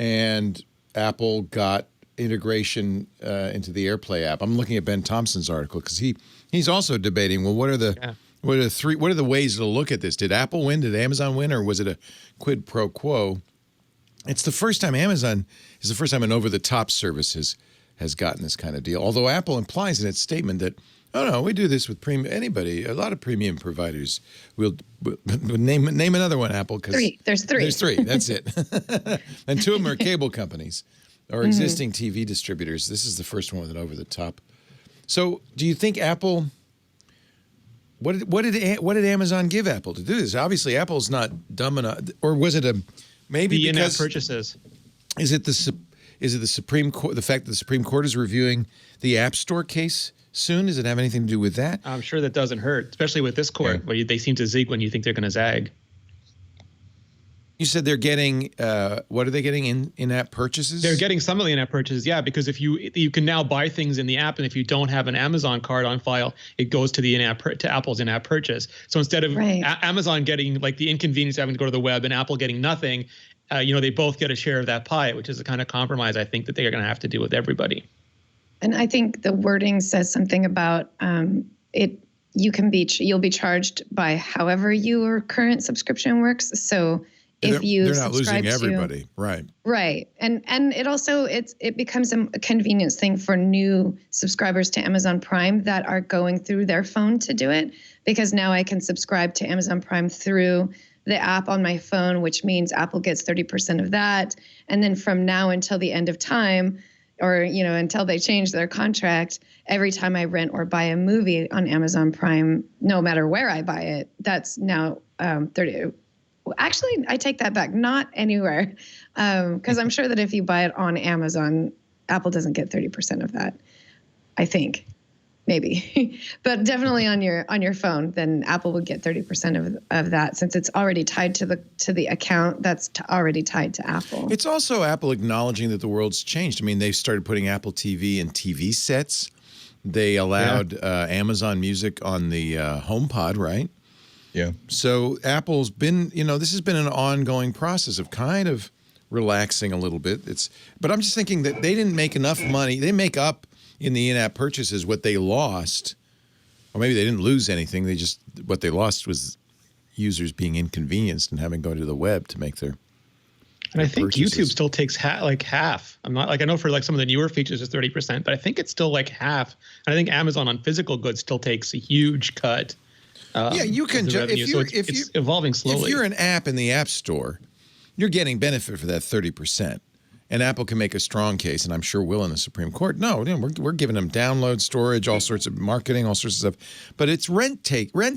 and Apple got integration into the AirPlay app. I'm looking at Ben Thompson's article because he's also debating, well, what are the ways to look at this? Did Apple win? Did Amazon win? Or was it a quid pro quo? It's the first time an over-the-top service has gotten this kind of deal. Although Apple implies in its statement that, oh no, we do this with a lot of premium providers. We'll name another one, Apple. There's three. There's three. That's it. And two of them are cable companies or existing TV distributors. This is the first one with an over-the-top. So, do you think Apple? What did Amazon give Apple to do this? Obviously, Apple's not dumb enough, or was it maybe in-app purchases? Is it the Supreme Court? The fact that the Supreme Court is reviewing the App Store case soon? Does it have anything to do with that? I'm sure that doesn't hurt, especially with this court, where they seem to zig when you think they're going to zag. You said they're getting what are they getting in-app purchases? They're getting some of the in-app purchases, yeah, because if you can now buy things in the app, and if you don't have an Amazon card on file, it goes to the to Apple's in-app purchase. So instead of Amazon getting like the inconvenience of having to go to the web and Apple getting nothing, they both get a share of that pie, which is the kind of compromise I think that they're going to have to do with everybody. And I think the wording says something about it. You'll be charged by however your current if you they're not losing everybody, right? Right, and it also it becomes a convenience thing for new subscribers to Amazon Prime that are going through their phone to do it, because now I can subscribe to Amazon Prime through the app on my phone, which means Apple gets 30% of that, and then from now until the end of time, or until they change their contract, every time I rent or buy a movie on Amazon Prime, no matter where I buy it, that's now 30. Actually, I take that back. Not anywhere, because I'm sure that if you buy it on Amazon, Apple doesn't get 30% of that. I think, maybe, but definitely on your phone, then Apple would get 30% of that, since it's already tied to the account that's already tied to Apple. It's also Apple acknowledging that the world's changed. I mean, they've started putting Apple TV in TV sets. They allowed Amazon Music on the HomePod, right? Yeah. So Apple's been, this has been an ongoing process of kind of relaxing a little bit. But I'm just thinking that they didn't make enough money. They make up in the in-app purchases what they lost, or maybe they didn't lose anything. What they lost was users being inconvenienced and having to go to the web to make their. And I think purchases. YouTube still takes half. I'm not I know for some of the newer features it's 30%, but I think it's still half. And I think Amazon on physical goods still takes a huge cut. You can it's evolving slowly. If you're an app in the App Store, you're getting benefit for that 30%. And Apple can make a strong case, and I'm sure will in the Supreme Court. No, we're giving them download storage, all sorts of marketing, all sorts of stuff. But it's rent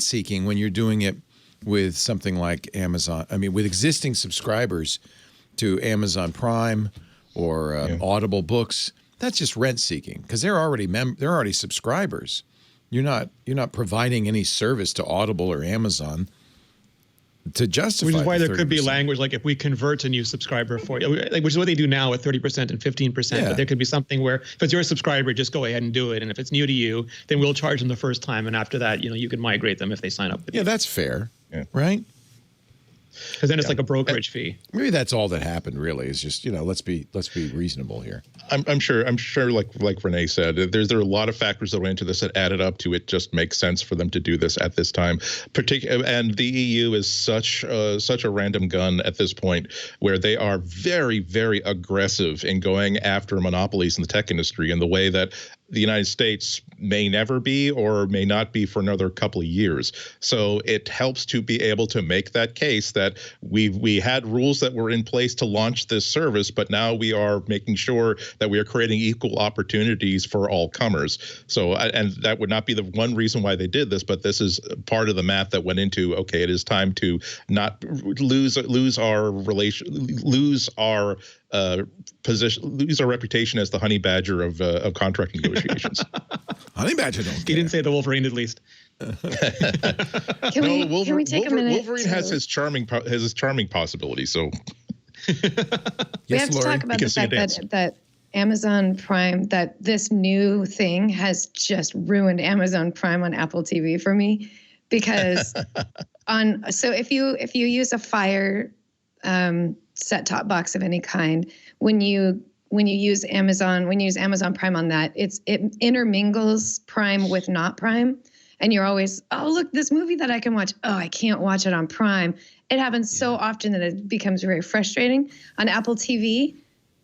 seeking when you're doing it with something like Amazon. I mean, with existing subscribers to Amazon Prime or Audible books, that's just rent seeking because they're already subscribers. You're not providing any service to Audible or Amazon to justify. Which is why there could be language like if we convert a new subscriber for you, which is what they do now with 30% and 15%. Yeah. But there could be something where if it's your subscriber, just go ahead and do it. And if it's new to you, then we'll charge them the first time. And after that, you can migrate them if they sign up with you. Yeah, that's fair. Yeah. Right? Because then it's like a brokerage fee. Maybe that's all that happened. Really, is just let's be reasonable here. I'm sure. Like Rene said, there are a lot of factors that went into this that added up to it. Just makes sense for them to do this at this time. And the EU is such a random gun at this point, where they are very, very aggressive in going after monopolies in the tech industry in the way that the United States may never be or may not be for another couple of years. So it helps to be able to make that case that we had rules that were in place to launch this service, but now we are making sure that we are creating equal opportunities for all comers. So, and that would not be the one reason why they did this, but this is part of the math that went into, okay, it is time to not lose our position, lose our reputation as the honey badger of contract negotiations. Honey badger don't care. He didn't say the Wolverine, at least. Can we take a minute? Wolverine has his charming possibility. So we have to talk about the fact that Amazon Prime, that this new thing has just ruined Amazon Prime on Apple TV for me, because so if you use a Fire set-top box of any kind, when you use Amazon Prime on that, it intermingles Prime with not Prime, and you're always, oh, look, this movie that I can watch, oh, I can't watch it on Prime. It happens so often that it becomes very frustrating. On Apple TV,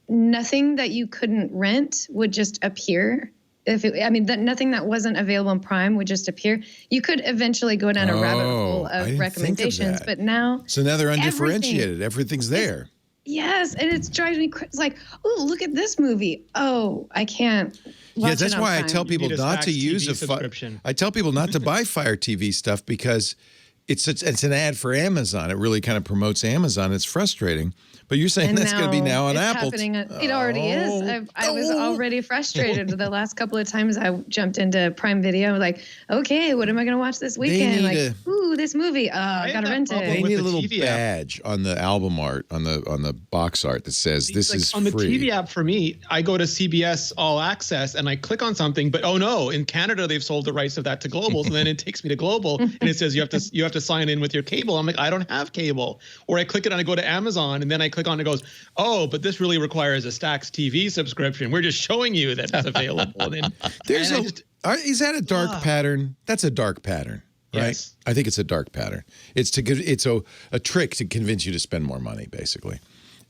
nothing that you couldn't rent would just appear. Nothing that wasn't available on Prime would just appear. You could eventually go down a rabbit hole of recommendations, but now they're undifferentiated. Everything's there. Yes, and it's driving me crazy. It's like, oh, look at this movie. Oh, I can't. Yeah, that's why I tell people not to use I tell people not to buy Fire TV stuff, because it's an ad for Amazon. It really kind of promotes Amazon. It's frustrating. But you're saying that's going to be now on Apple. It already is. I was already frustrated the last couple of times I jumped into Prime Video. Like, okay, what am I going to watch this weekend? Ooh, this movie. I got to rent it. They need a little badge on the album art, on the box art that says this is free. On the TV app for me, I go to CBS All Access and I click on something, but oh no, in Canada they've sold the rights of that to Global, so then it takes me to Global and it says you have to sign in with your cable. I'm like, I don't have cable. Or I click it and I go to Amazon, and then I click on it, goes, oh, but this really requires a Stax TV subscription. We're just showing you that it's available. Is that a dark pattern? That's a dark pattern, right? Yes. I think it's a dark pattern. It's a trick to convince you to spend more money, basically.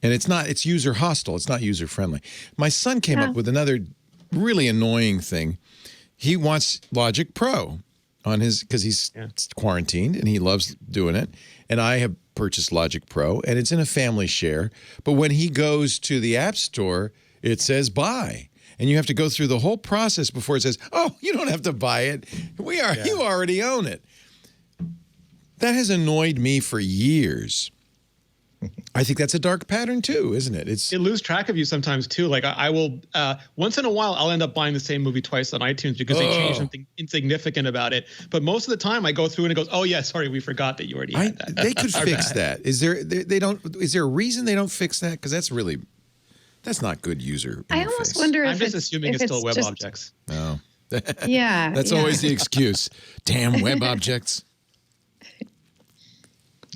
And it's user hostile. It's not user friendly. My son came up with another really annoying thing. He wants Logic Pro on his, because he's quarantined and he loves doing it. And I have purchased Logic Pro, and it's in a family share. But when he goes to the App Store, it says buy. And you have to go through the whole process before it says, oh, you don't have to buy it. You already own it. That has annoyed me for years. I think that's a dark pattern too, isn't it? It lose track of you sometimes too. Like I will, once in a while, I'll end up buying the same movie twice on iTunes because they change something insignificant about it. But most of the time, I go through and it goes, "Oh yeah, sorry, we forgot that you already had that." They could fix that. Is there? They don't. Is there a reason they don't fix that? Because that's not good user interface. I almost wonder if I'm just assuming it's still web objects. No. Yeah. That's always the excuse. Damn web objects.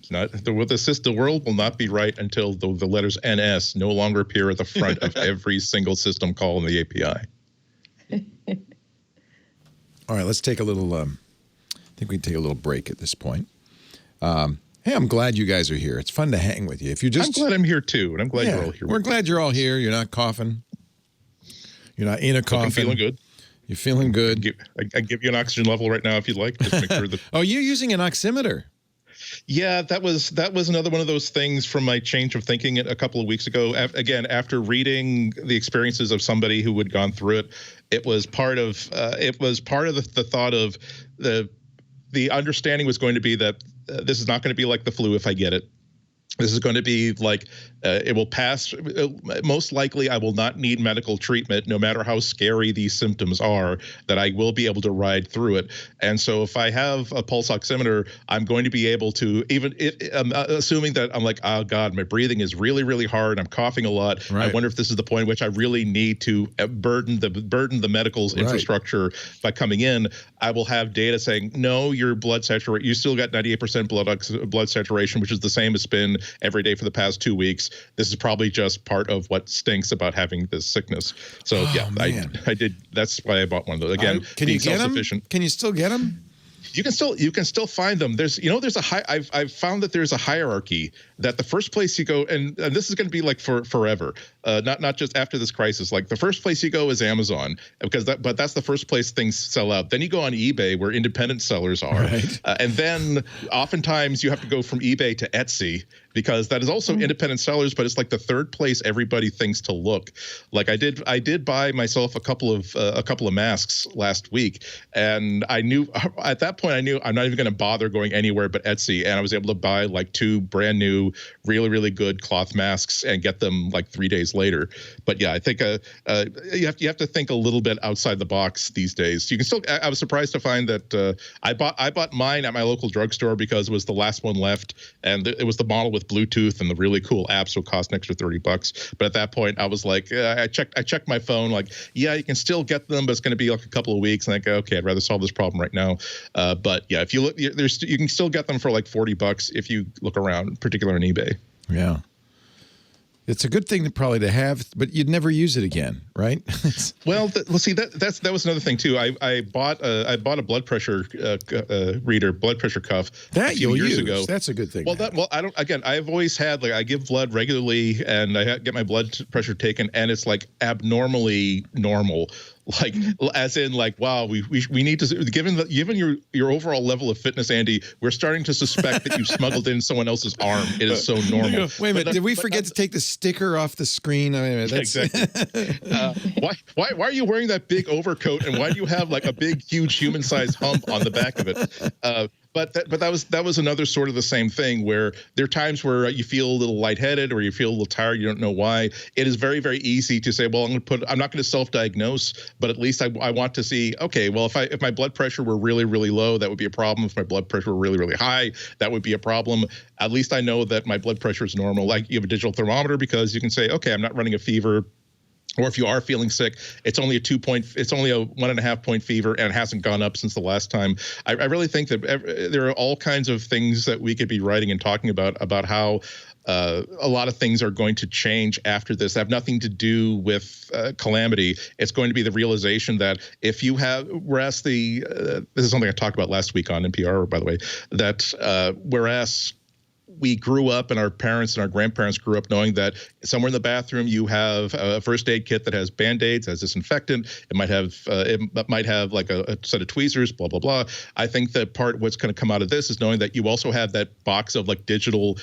The world will not be right until the letters NS no longer appear at the front of every single system call in the API. All right, let's take a little. I think we can take a little break at this point. Hey, I'm glad you guys are here. It's fun to hang with you. I'm glad I'm here too, and I'm glad you're all here. We're glad you're all here. You're not coughing. You're not in a coffin. I'm feeling good. You're feeling good. I give you an oxygen level right now if you'd like. Just make sure that. Oh, you're using an oximeter. Yeah, that was another one of those things from my change of thinking a couple of weeks ago. Again, after reading the experiences of somebody who had gone through it, it was part of the thought of the understanding was going to be that this is not going to be like the flu if I get it. This is going to be like it will pass. Most likely, I will not need medical treatment, no matter how scary these symptoms are, that I will be able to ride through it. And so if I have a pulse oximeter, I'm going to be able to, assuming that I'm like, oh, God, my breathing is really, really hard. I'm coughing a lot. Right. I wonder if this is the point at which I really need to burden the medical's infrastructure by coming in. I will have data saying, no, your blood saturation, you still got 98% blood saturation, which is the same as been every day for the past 2 weeks. This is probably just part of what stinks about having this sickness. So I did. That's why I bought one of those. Again, can you get them? Can you still get them? You can still find them. There's I've found that there's a hierarchy that the first place you go, and this is going to be like for forever, not just after this crisis. Like the first place you go is Amazon, but that's the first place things sell out. Then you go on eBay where independent sellers are, and then oftentimes you have to go from eBay to Etsy because that is also independent sellers, but it's like the third place everybody thinks to look. Like I did buy myself a couple of masks last week, and I knew at that point I'm not even going to bother going anywhere but Etsy, and I was able to buy like 2 brand new, really, really good cloth masks and get them like 3 days days later. But yeah, I think you have to think a little bit outside the box these days. You can still. I was surprised to find that I bought mine at my local drugstore because it was the last one left, and it was the model with Bluetooth and the really cool app, so it cost an extra $30. But at that point, I was like, I checked my phone, like, yeah, you can still get them, but it's going to be like a couple of weeks. And I go, okay, I'd rather solve this problem right now. But yeah, if you look, you can still get them for like $40 if you look around, particularly on eBay. Yeah. It's a good thing to have, but you'd never use it again, right? Well, see, that was another thing too. I bought a blood pressure reader, blood pressure cuff that a few years ago. That's a good thing. I've always had, like, I give blood regularly, and I get my blood pressure taken, and it's like abnormally normal. Like, as in, like, wow, we need to, given your overall level of fitness, Andy, we're starting to suspect that you smuggled in someone else's arm. It is so normal. Wait a minute, did we forget to take the sticker off the screen? I mean, that's... Exactly. Why are you wearing that big overcoat, and why do you have like a big, huge human-sized hump on the back of it? But that was another sort of the same thing, where there are times where you feel a little lightheaded or you feel a little tired. You don't know why. It is very, very easy to say, well, I'm not going to self-diagnose, but at least I want to see, okay, well, if my blood pressure were really, really low, that would be a problem. If my blood pressure were really, really high, that would be a problem. At least I know that my blood pressure is normal. Like, you have a digital thermometer because you can say, okay, I'm not running a fever. Or if you are feeling sick, it's only a 1.5 point fever, and it hasn't gone up since the last time. I really think that there are all kinds of things that we could be writing and talking about how a lot of things are going to change after this. They have nothing to do with calamity. It's going to be the realization that if you have, whereas this is something I talked about last week on NPR, by the way, that whereas we grew up, and our parents and our grandparents grew up knowing that somewhere in the bathroom you have a first aid kit that has Band-Aids, has disinfectant. It might have like a set of tweezers, blah, blah, blah. I think that what's going to come out of this is knowing that you also have that box of like digital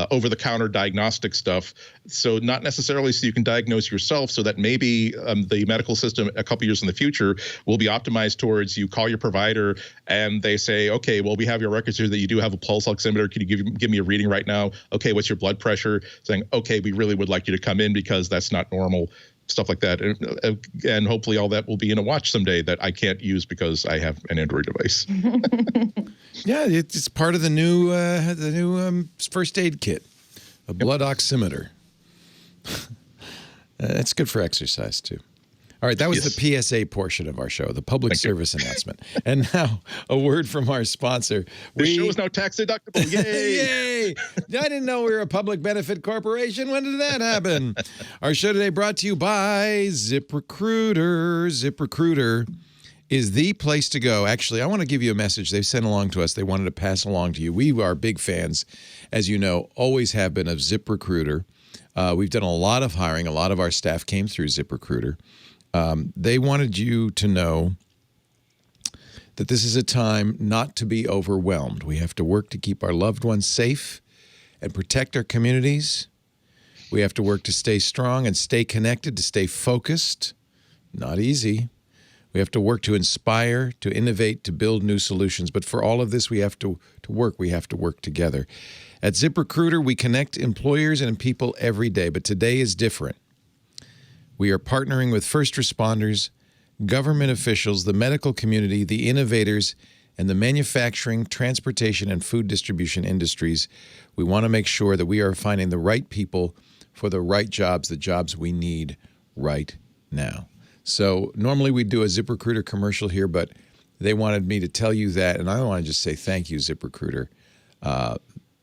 over-the-counter diagnostic stuff. So not necessarily so you can diagnose yourself, so that maybe the medical system a couple years in the future will be optimized towards you call your provider and they say, okay, well, we have your records here that you do have a pulse oximeter. Can you give me a reading right now? Okay, what's your blood pressure? Saying, okay, we really would like you to come in because that's not normal. Stuff like that, and hopefully all that will be in a watch someday that I can't use because I have an Android device. Yeah, it's part of the new first aid kit, a blood oximeter. That's good for exercise too. All right, that was the PSA portion of our show, the public service announcement. And now a word from our sponsor. This show is now tax deductible. Yay! Yay! I didn't know we were a public benefit corporation. When did that happen? Our show today brought to you by ZipRecruiter. ZipRecruiter is the place to go. Actually, I want to give you a message they've sent along to us. They wanted to pass along to you. We are big fans, as you know, always have been, of ZipRecruiter. We've done a lot of hiring. A lot of our staff came through ZipRecruiter. They wanted you to know that this is a time not to be overwhelmed. We have to work to keep our loved ones safe and protect our communities. We have to work to stay strong and stay connected, to stay focused. Not easy. We have to work to inspire, to innovate, to build new solutions. But for all of this, we have to work. We have to work together. At ZipRecruiter, we connect employers and people every day, but today is different. We are partnering with first responders, government officials, the medical community, the innovators, and the manufacturing, transportation, and food distribution industries. We want to make sure that we are finding the right people for the right jobs, the jobs we need right now. So normally we do a ZipRecruiter commercial here, but they wanted me to tell you that, and I want to just say thank you, ZipRecruiter.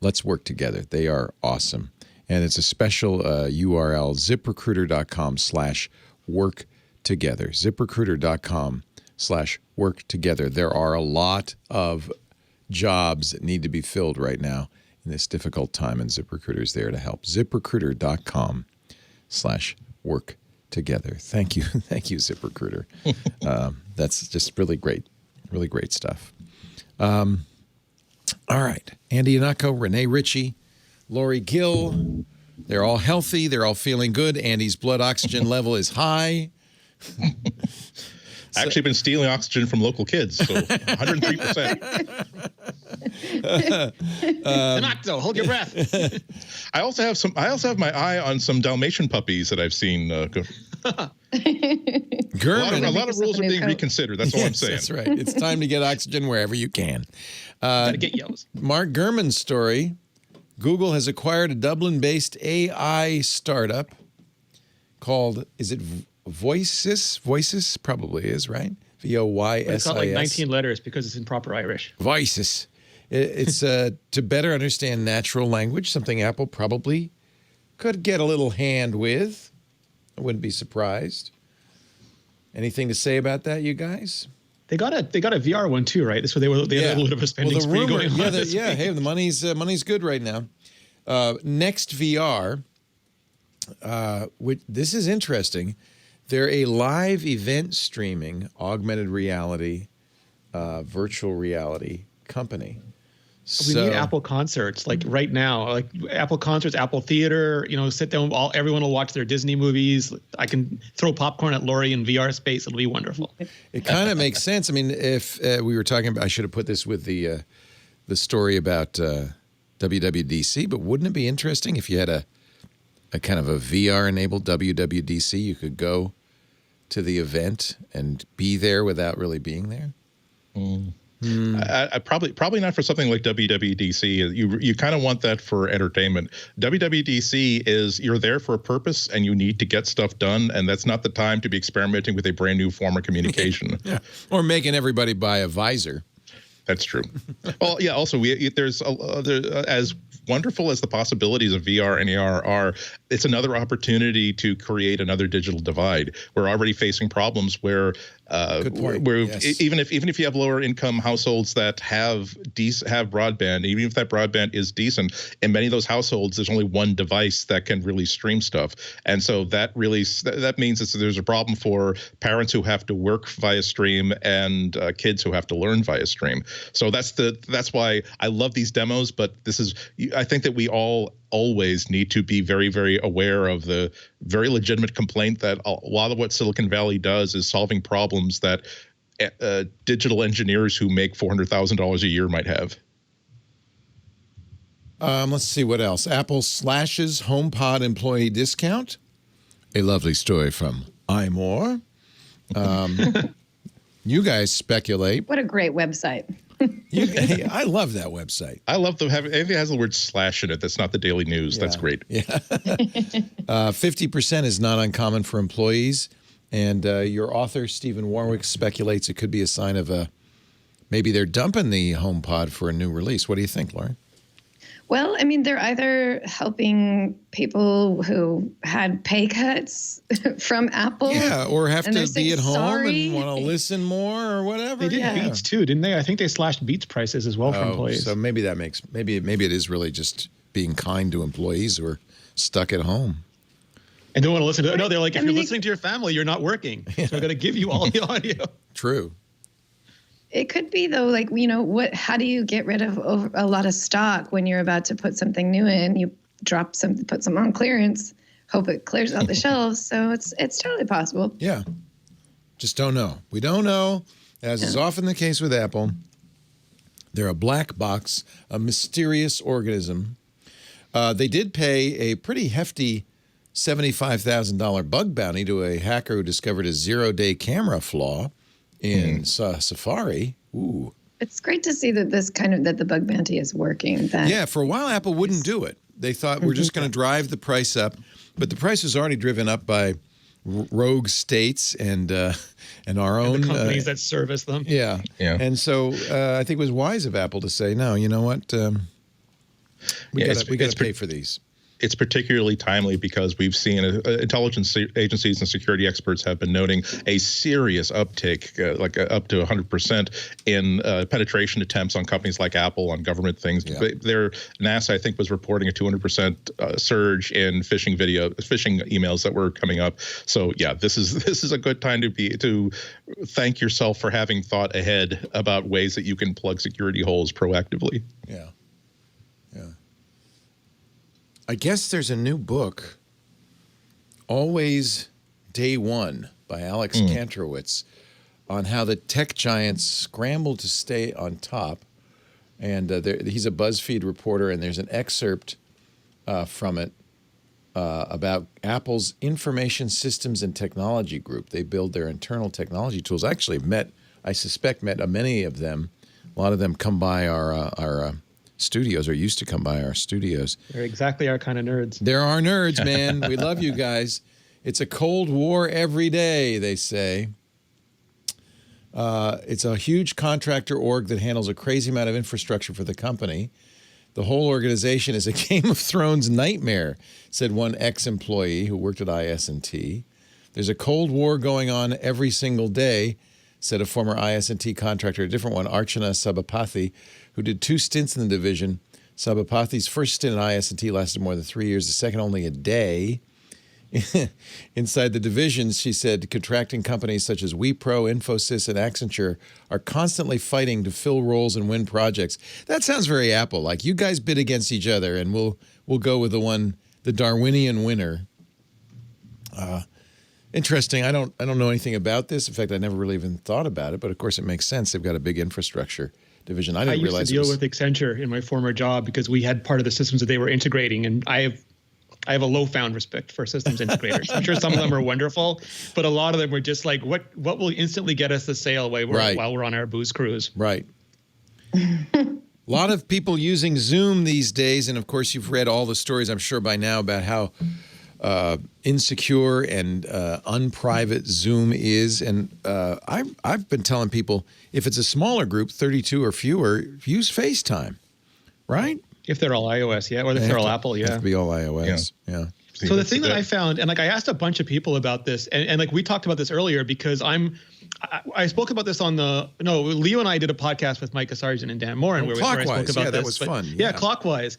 Let's work together. They are awesome. And it's a special URL, ziprecruiter.com/work-together. ziprecruiter.com/work-together. There are a lot of jobs that need to be filled right now in this difficult time, and ZipRecruiter is there to help. ziprecruiter.com/work-together. Thank you. Thank you, ZipRecruiter. That's just really great stuff. All right. Andy Iannacco, Rene, Ritchie, Lory GIL, they're all healthy. They're all feeling good. Andy's blood oxygen level is high. Actually been stealing oxygen from local kids, so 103%. Renato, hold your breath. I also have my eye on some Dalmatian puppies that I've seen. Gurman. A lot of rules are being reconsidered. That's all I'm saying. That's right. It's time to get oxygen wherever you can. Gotta get yellows. Mark Gurman's story. Google has acquired a Dublin-based AI startup called, is it Voysis? Voysis probably is, right? Voysis. It's got like 19 letters because it's in proper Irish. Voysis. It's to better understand natural language, something Apple probably could get a little hand with. I wouldn't be surprised. Anything to say about that, you guys? They got a VR one too, right? That's where they had a little bit of a spending spree going on. Hey, the money's good right now. NextVR, which this is interesting. They're a live event streaming, augmented reality, virtual reality company. We need Apple concerts like right now, like Apple concerts, Apple Theater. Sit down. Everyone will watch their Disney movies. I can throw popcorn at Lori in VR space. It'll be wonderful. It kind of makes sense. I mean, if we were talking about, I should have put this with the story about WWDC. But wouldn't it be interesting if you had a kind of a VR-enabled WWDC? You could go to the event and be there without really being there. I probably not for something like WWDC. You kind of want that for entertainment. WWDC is you're there for a purpose and you need to get stuff done, and that's not the time to be experimenting with a brand new form of communication. Yeah. Or making everybody buy a visor. That's true. Well, yeah. Also, there's as wonderful as the possibilities of VR and AR are, it's another opportunity to create another digital divide. We're already facing problems where yes. even if you have lower income households that have broadband, even if that broadband is decent, in many of those households, there's only one device that can really stream stuff, and so that means that there's a problem for parents who have to work via stream and kids who have to learn via stream. So that's why I love these demos. But I think that we all always need to be very, very aware of the very legitimate complaint that a lot of what Silicon Valley does is solving problems that digital engineers who make $400,000 a year might have. Let's see what else. Apple slashes HomePod employee discount. A lovely story from iMore. You guys speculate. What a great website. I love that website. I love anything that has the word slash in it that's not the Daily News. Yeah. That's great. Yeah. 50% is not uncommon for employees. And your author, Stephen Warwick, speculates it could be a sign of maybe they're dumping the HomePod for a new release. What do you think, Lauren? Well, I mean, they're either helping people who had pay cuts from Apple. Yeah, or have to be at home sorry. and want to listen more or whatever. They did Beats too, didn't they? I think they slashed Beats prices as well for employees. So maybe maybe it is really just being kind to employees who are stuck at home. And don't want to listen to it. No, they're like, if you're listening to your family, you're not working. So I'm going to give you all the audio. True. It could be though, like, how do you get rid of a lot of stock when you're about to put something new in? You put some on clearance, hope it clears out the shelves. So it's totally possible. Yeah. Just don't know. We don't know. As is often the case with Apple, they're a black box, a mysterious organism. They did pay a pretty hefty $75,000 bug bounty to a hacker who discovered a 0-day camera flaw in Safari. Ooh. It's great to see that that the bug bounty is working. Yeah, for a while Apple wouldn't do it. They thought we're just going to drive the price up, but the price was already driven up by rogue states and our own the companies that service them. Yeah. And so I think it was wise of Apple to say, no, you know what? We got to pay for these. It's particularly timely because we've seen intelligence agencies and security experts have been noting a serious uptick, up to 100% in penetration attempts on companies like Apple, on government things. Yeah. NASA, I think, was reporting a 200% surge in phishing emails that were coming up. So yeah, this is a good time to thank yourself for having thought ahead about ways that you can plug security holes proactively. Yeah. I guess there's a new book, Always Day One, by Alex Kantrowitz, on how the tech giants scramble to stay on top And he's a BuzzFeed reporter, and there's an excerpt from it about Apple's Information Systems and Technology Group. They build their internal technology tools. I actually I suspect met many of them. A lot of them come by our studios, or used to come by our studios. They're exactly our kind of nerds. They're our nerds, man. We love you guys. It's a Cold War every day, they say. It's a huge contractor org that handles a crazy amount of infrastructure for the company. The whole organization is a Game of Thrones nightmare, said one ex-employee who worked at IS&T. There's a Cold War going on every single day, said a former IS&T contractor, a different one, Archana Sabapathy, who did 2 stints in the division. Sabapathy's first stint at IS&T lasted more than 3 years, the second only a day. Inside the divisions, she said, contracting companies such as Wipro, Infosys, and Accenture are constantly fighting to fill roles and win projects. That sounds very Apple. Like, you guys bid against each other, and we'll go with the Darwinian winner. Interesting. I don't know anything about this. In fact, I never really even thought about it. But of course, it makes sense. They've got a big infrastructure division. I didn't realize. I used to deal with Accenture in my former job because we had part of the systems that they were integrating, and I have a low-found respect for systems integrators. I'm sure some of them are wonderful, but a lot of them were just like, what will instantly get us the sale while we're on our booze cruise? Right. A lot of people using Zoom these days, and of course, you've read all the stories, I'm sure by now, about how insecure and unprivate Zoom is. And I've been telling people, if it's a smaller group, 32 or fewer, use FaceTime, right? If they're all iOS, yeah, or if they're all Apple, yeah. They have to be all iOS, yeah. So the thing that I found, and like I asked a bunch of people about this, and like we talked about this earlier because I spoke about this on Leo and I did a podcast with Micah Sargent and Dan Morin where I spoke about this. That was fun. Yeah, Clockwise.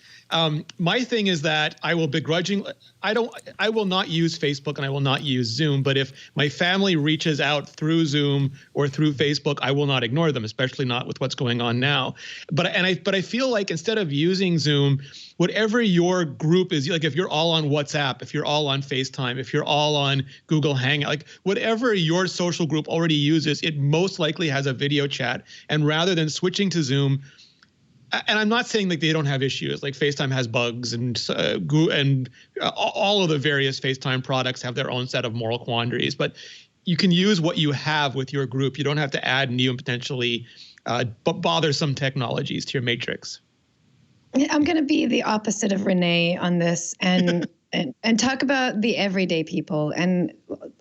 My thing is that I will begrudgingly, I will not use Facebook and I will not use Zoom, but if my family reaches out through Zoom or through Facebook, I will not ignore them, especially not with what's going on now. But I feel like instead of using Zoom, whatever your group is, like if you're all on WhatsApp, if you're all on FaceTime, if you're all on Google Hangout, like whatever your social group already uses, it most likely has a video chat. And rather than switching to Zoom, and I'm not saying like they don't have issues, like FaceTime has bugs and all of the various FaceTime products have their own set of moral quandaries, but you can use what you have with your group. You don't have to add new and potentially bothersome technologies to your matrix. I'm going to be the opposite of Rene on this and talk about the everyday people. And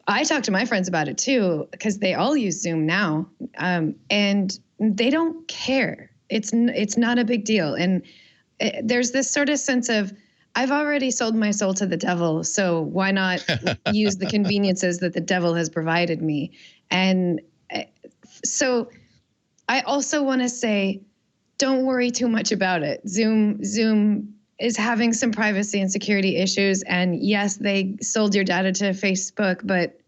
I talk to my friends about it too, because they all use Zoom now, and they don't care. It's not a big deal. And there's this sort of sense of, I've already sold my soul to the devil, so why not use the conveniences that the devil has provided me? And so I also want to say, don't worry too much about it. Zoom is having some privacy and security issues. And yes, they sold your data to Facebook, but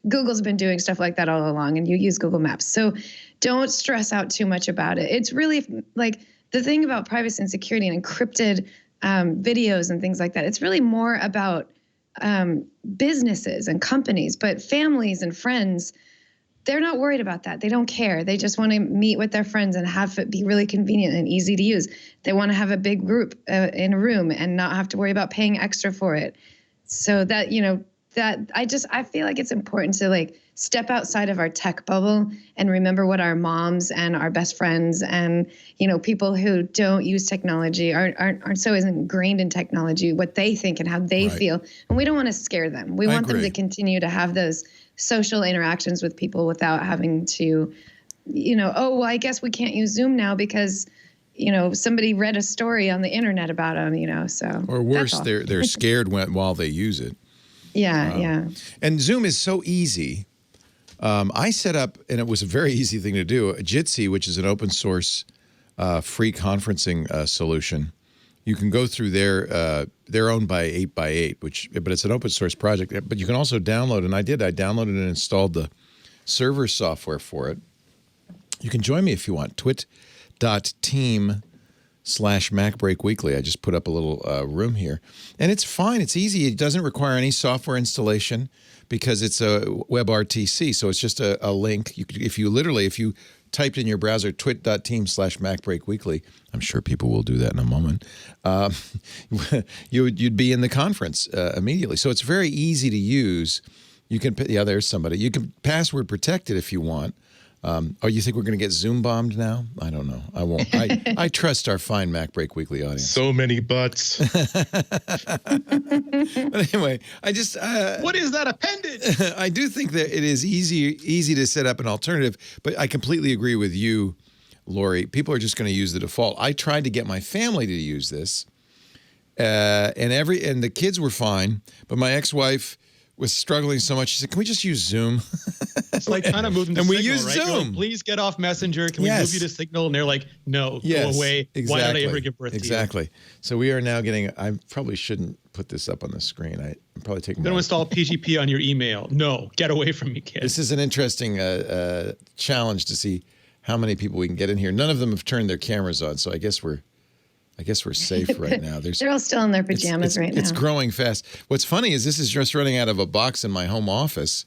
Google's been doing stuff like that all along, and you use Google Maps. So don't stress out too much about it. It's really like the thing about privacy and security and encrypted videos and things like that. It's really more about businesses and companies, but families and friends, they're not worried about that. They don't care. They just want to meet with their friends and have it be really convenient and easy to use. They want to have a big group in a room and not have to worry about paying extra for it. So that, I feel like it's important to like step outside of our tech bubble and remember what our moms and our best friends and, people who don't use technology aren't so ingrained in technology, what they think and how they feel. And we don't want to scare them. We want them to continue to have those social interactions with people without having to, I guess we can't use Zoom now because, somebody read a story on the internet about them, so. Or worse, they're scared while they use it. Yeah. And Zoom is so easy. I set up, and it was a very easy thing to do, a Jitsi, which is an open source free conferencing solution. You can go through they're owned by 8x8, but it's an open source project. But you can also download, and I downloaded and installed the server software for it. You can join me if you want, twit.team/MacBreak Weekly. I just put up a little room here. And it's fine. It's easy. It doesn't require any software installation because it's a WebRTC. So it's just a link. If you typed in your browser twit.team/MacBreakWeekly, I'm sure people will do that in a moment, you'd be in the conference immediately. So it's very easy to use. You can, there's somebody. You can password protect it if you want. Oh, you think we're going to get Zoom bombed now? I don't know. I won't. I trust our fine MacBreak Weekly audience. So many butts. But anyway, I just what is that appendage? I do think that it is easy to set up an alternative, but I completely agree with you, Lori. People are just going to use the default. I tried to get my family to use this, and the kids were fine, but my ex-wife was struggling so much. She said, "Can we just use Zoom?" It's like trying to move them to and Signal, we use right? Zoom. Like, please get off Messenger. Can we move you to Signal? And they're like, no, go away. Exactly. Why did I ever give birth to you? Exactly. So we are now getting, I probably shouldn't put this up on the screen. I'm probably taking Don't install PGP on your email. No, get away from me, kid. This is an interesting challenge to see how many people we can get in here. None of them have turned their cameras on, so I guess we're safe right now. They're all still in their pajamas right now. It's growing fast. What's funny is this is just running out of a box in my home office.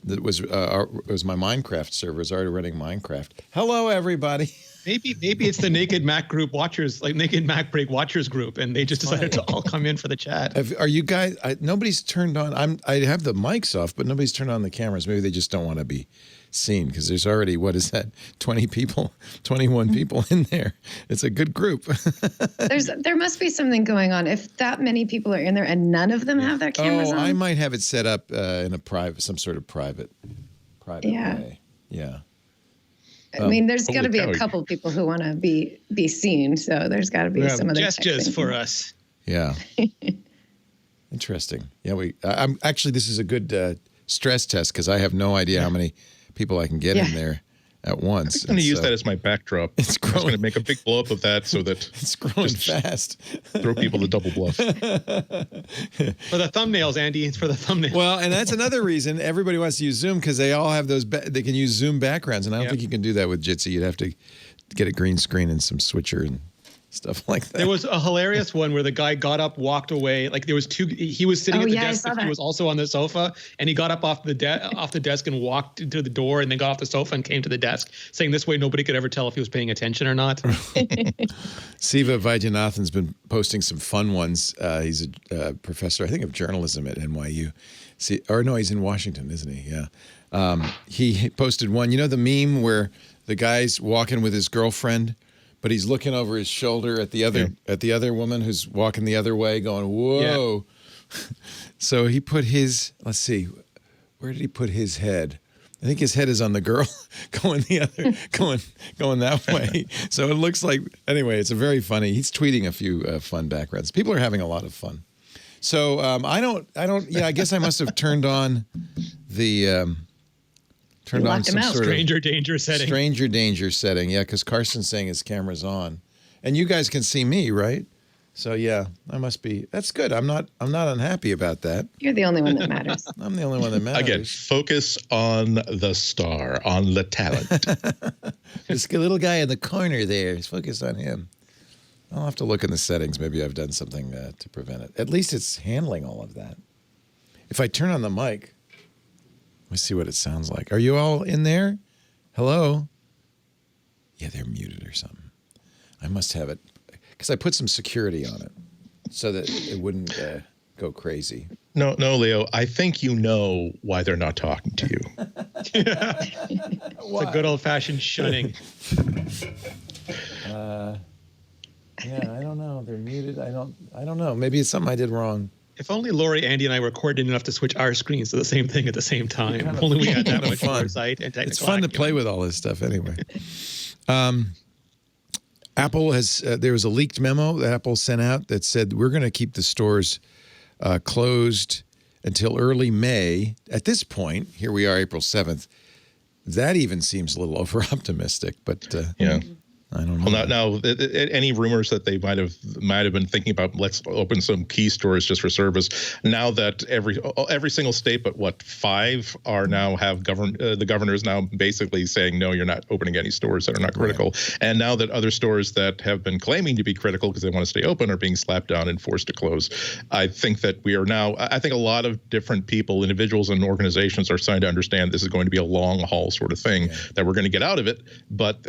That was my Minecraft server. It's already running Minecraft. Hello, everybody. Maybe it's the Naked Mac group watchers, like Naked Mac Break watchers group, and they just decided to all come in for the chat. Are you guys? Nobody's turned on. I have the mics off, but nobody's turned on the cameras. Maybe they just don't want to be seen because there's already, what is that, 20 people, 21 people in there. It's a good group. There must be something going on if that many people are in there and none of them have their cameras on. I might have it set up in some sort of private way. Yeah. I mean, there's got to be a couple people who want to be seen, so there's got to be some other gestures for us. Yeah. Interesting. Yeah, I'm actually, this is a good stress test because I have no idea how many people I can get in there at once. I'm going to use that as my backdrop. It's growing. I'm going to make a big blow up of that so that it's growing fast. Throw people to double bluff. For the thumbnails, Andy. It's for the thumbnails. Well, and that's another reason everybody wants to use Zoom because they all have those. They can use Zoom backgrounds, and I don't think you can do that with Jitsi. You'd have to get a green screen and some switcher and stuff like that. There was a hilarious one where the guy got up, walked away. Like there was he was sitting at the desk, but he was also on the sofa, and he got up off the desk and walked to the door, and then got off the sofa and came to the desk, saying this way nobody could ever tell if he was paying attention or not. Siva Vaidyanathan's been posting some fun ones. He's a professor, I think, of journalism at NYU. He's in Washington, isn't he? Yeah. He posted one. You know the meme where the guy's walking with his girlfriend, but he's looking over his shoulder at the other woman who's walking the other way, going, "Whoa!" Yeah. So he put his. Let's see, where did he put his head? I think his head is on the girl, going that way. So it looks like. Anyway, it's a very funny. He's tweeting a few fun backgrounds. People are having a lot of fun. So I don't. Yeah, I guess I must have turned on the. Turned on some sort of stranger danger setting. Yeah, because Carson's saying his camera's on, and you guys can see me, right? So yeah, I must be. That's good. I'm not unhappy about that. You're the only one that matters. I'm the only one that matters. Again, focus on the star, on the talent. This little guy in the corner there is focused on him. I'll have to look in the settings. Maybe I've done something to prevent it. At least it's handling all of that. If I turn on the mic. Let's see what it sounds like. Are you all in there? Hello? Yeah, they're muted or something. I must have it because I put some security on it so that it wouldn't go crazy. No, Leo. I think you know why they're not talking to you. It's a good old-fashioned shunning. Yeah, I don't know. They're muted. I don't know. Maybe it's something I did wrong. If only Lori, Andy, and I were coordinated enough to switch our screens to the same thing at the same time. If only we had that much foresight and technical It's fun to play with all this stuff anyway. Apple has, there was a leaked memo that Apple sent out that said we're going to keep the stores closed until early May. At this point, here we are, April 7th. That even seems a little over-optimistic, but yeah. I don't know. Well, now any rumors that they might have been thinking about, let's open some key stores just for service. Now that every single state, but 5 are now have the governors now basically saying, no, you're not opening any stores that are not critical. Right. And now that other stores that have been claiming to be critical because they want to stay open are being slapped down and forced to close. I think that we are now. I think a lot of different people, individuals, and organizations are starting to understand this is going to be a long haul sort of thing that we're going to get out of it. But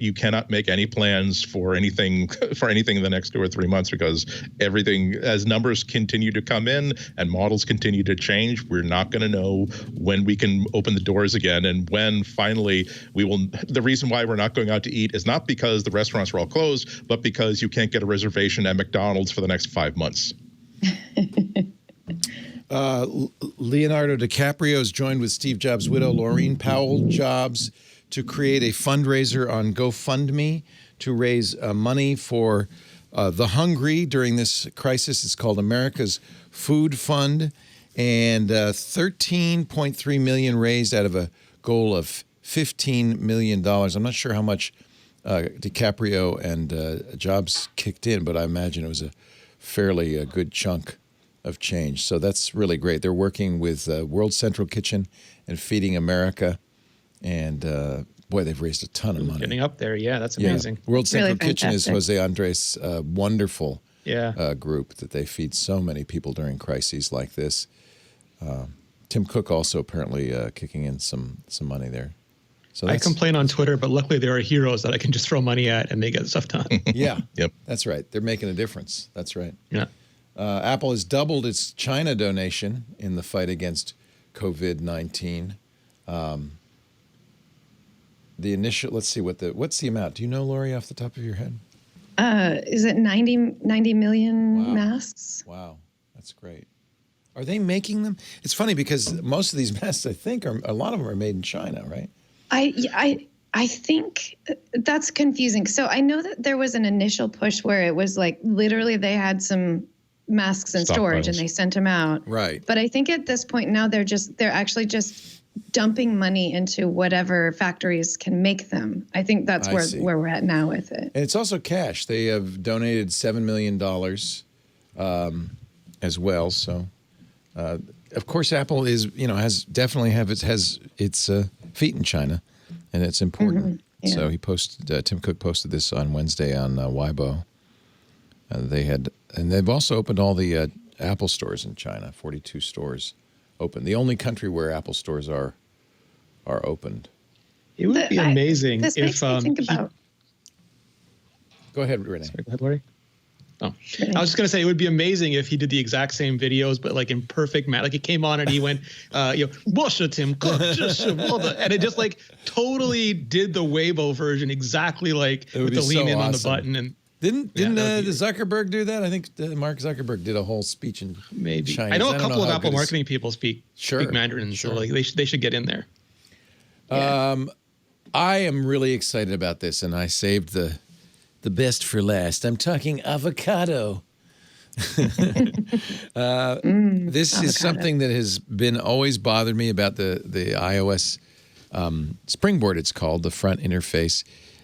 you cannot make any plans for anything in the next 2 or 3 months, because everything, as numbers continue to come in and models continue to change, we're not going to know when we can open the doors again, and when finally we will. The reason why we're not going out to eat is not because the restaurants are all closed, but because you can't get a reservation at McDonald's for the next 5 months. Leonardo DiCaprio is joined with Steve Jobs' widow, Laurene Powell Jobs, to create a fundraiser on GoFundMe to raise money for the hungry during this crisis. It's called America's Food Fund, and $13.3 million raised out of a goal of $15 million. I'm not sure how much DiCaprio and Jobs kicked in, but I imagine it was a fairly good chunk of change. So that's really great. They're working with World Central Kitchen and Feeding America. And boy, they've raised a ton of money. Getting up there, yeah, that's amazing. World Central Kitchen is Jose Andres' wonderful group that they feed so many people during crises like this. Tim Cook also apparently kicking in some money there. So I complain on Twitter, but luckily there are heroes that I can just throw money at and they get stuff done. Yeah, yep, that's right. They're making a difference. That's right. Yeah. Apple has doubled its China donation in the fight against COVID-19. The initial, let's see, what's the amount? Do you know, Lori, off the top of your head? Is it 90 million masks? Wow, that's great. Are they making them? It's funny because most of these masks, I think, a lot of them are made in China, right? I think that's confusing. So I know that there was an initial push where it was like literally they had some masks in storage and they sent them out. Right. But I think at this point now they're actually just dumping money into whatever factories can make them. I think that's where we're at now with it. And it's also cash. They have donated $7 million as well. So, of course, Apple has its feet in China, and it's important. Mm-hmm. Yeah. So he posted. Tim Cook posted this on Wednesday on Weibo. They've also opened all the Apple stores in China. 42 stores open. The only country where Apple stores are opened. It would be amazing this if. Makes me think about. Go ahead, Rene. Sorry, go ahead, Lori. Oh, I was just gonna say it would be amazing if he did the exact same videos, but like in perfect match. Like he came on and he went, "Washa Tim Cook," and it just like totally did the Weibo version exactly like with the lean in on the button. And didn't Zuckerberg do that? I think Mark Zuckerberg did a whole speech in Chinese. I know a couple of Apple marketing people speak Mandarin, so like they should get in there. Yeah. I am really excited about this, and I saved the best for last. I'm talking avocado. This is something that has been always bothered me about the iOS Springboard, it's called, the front interface.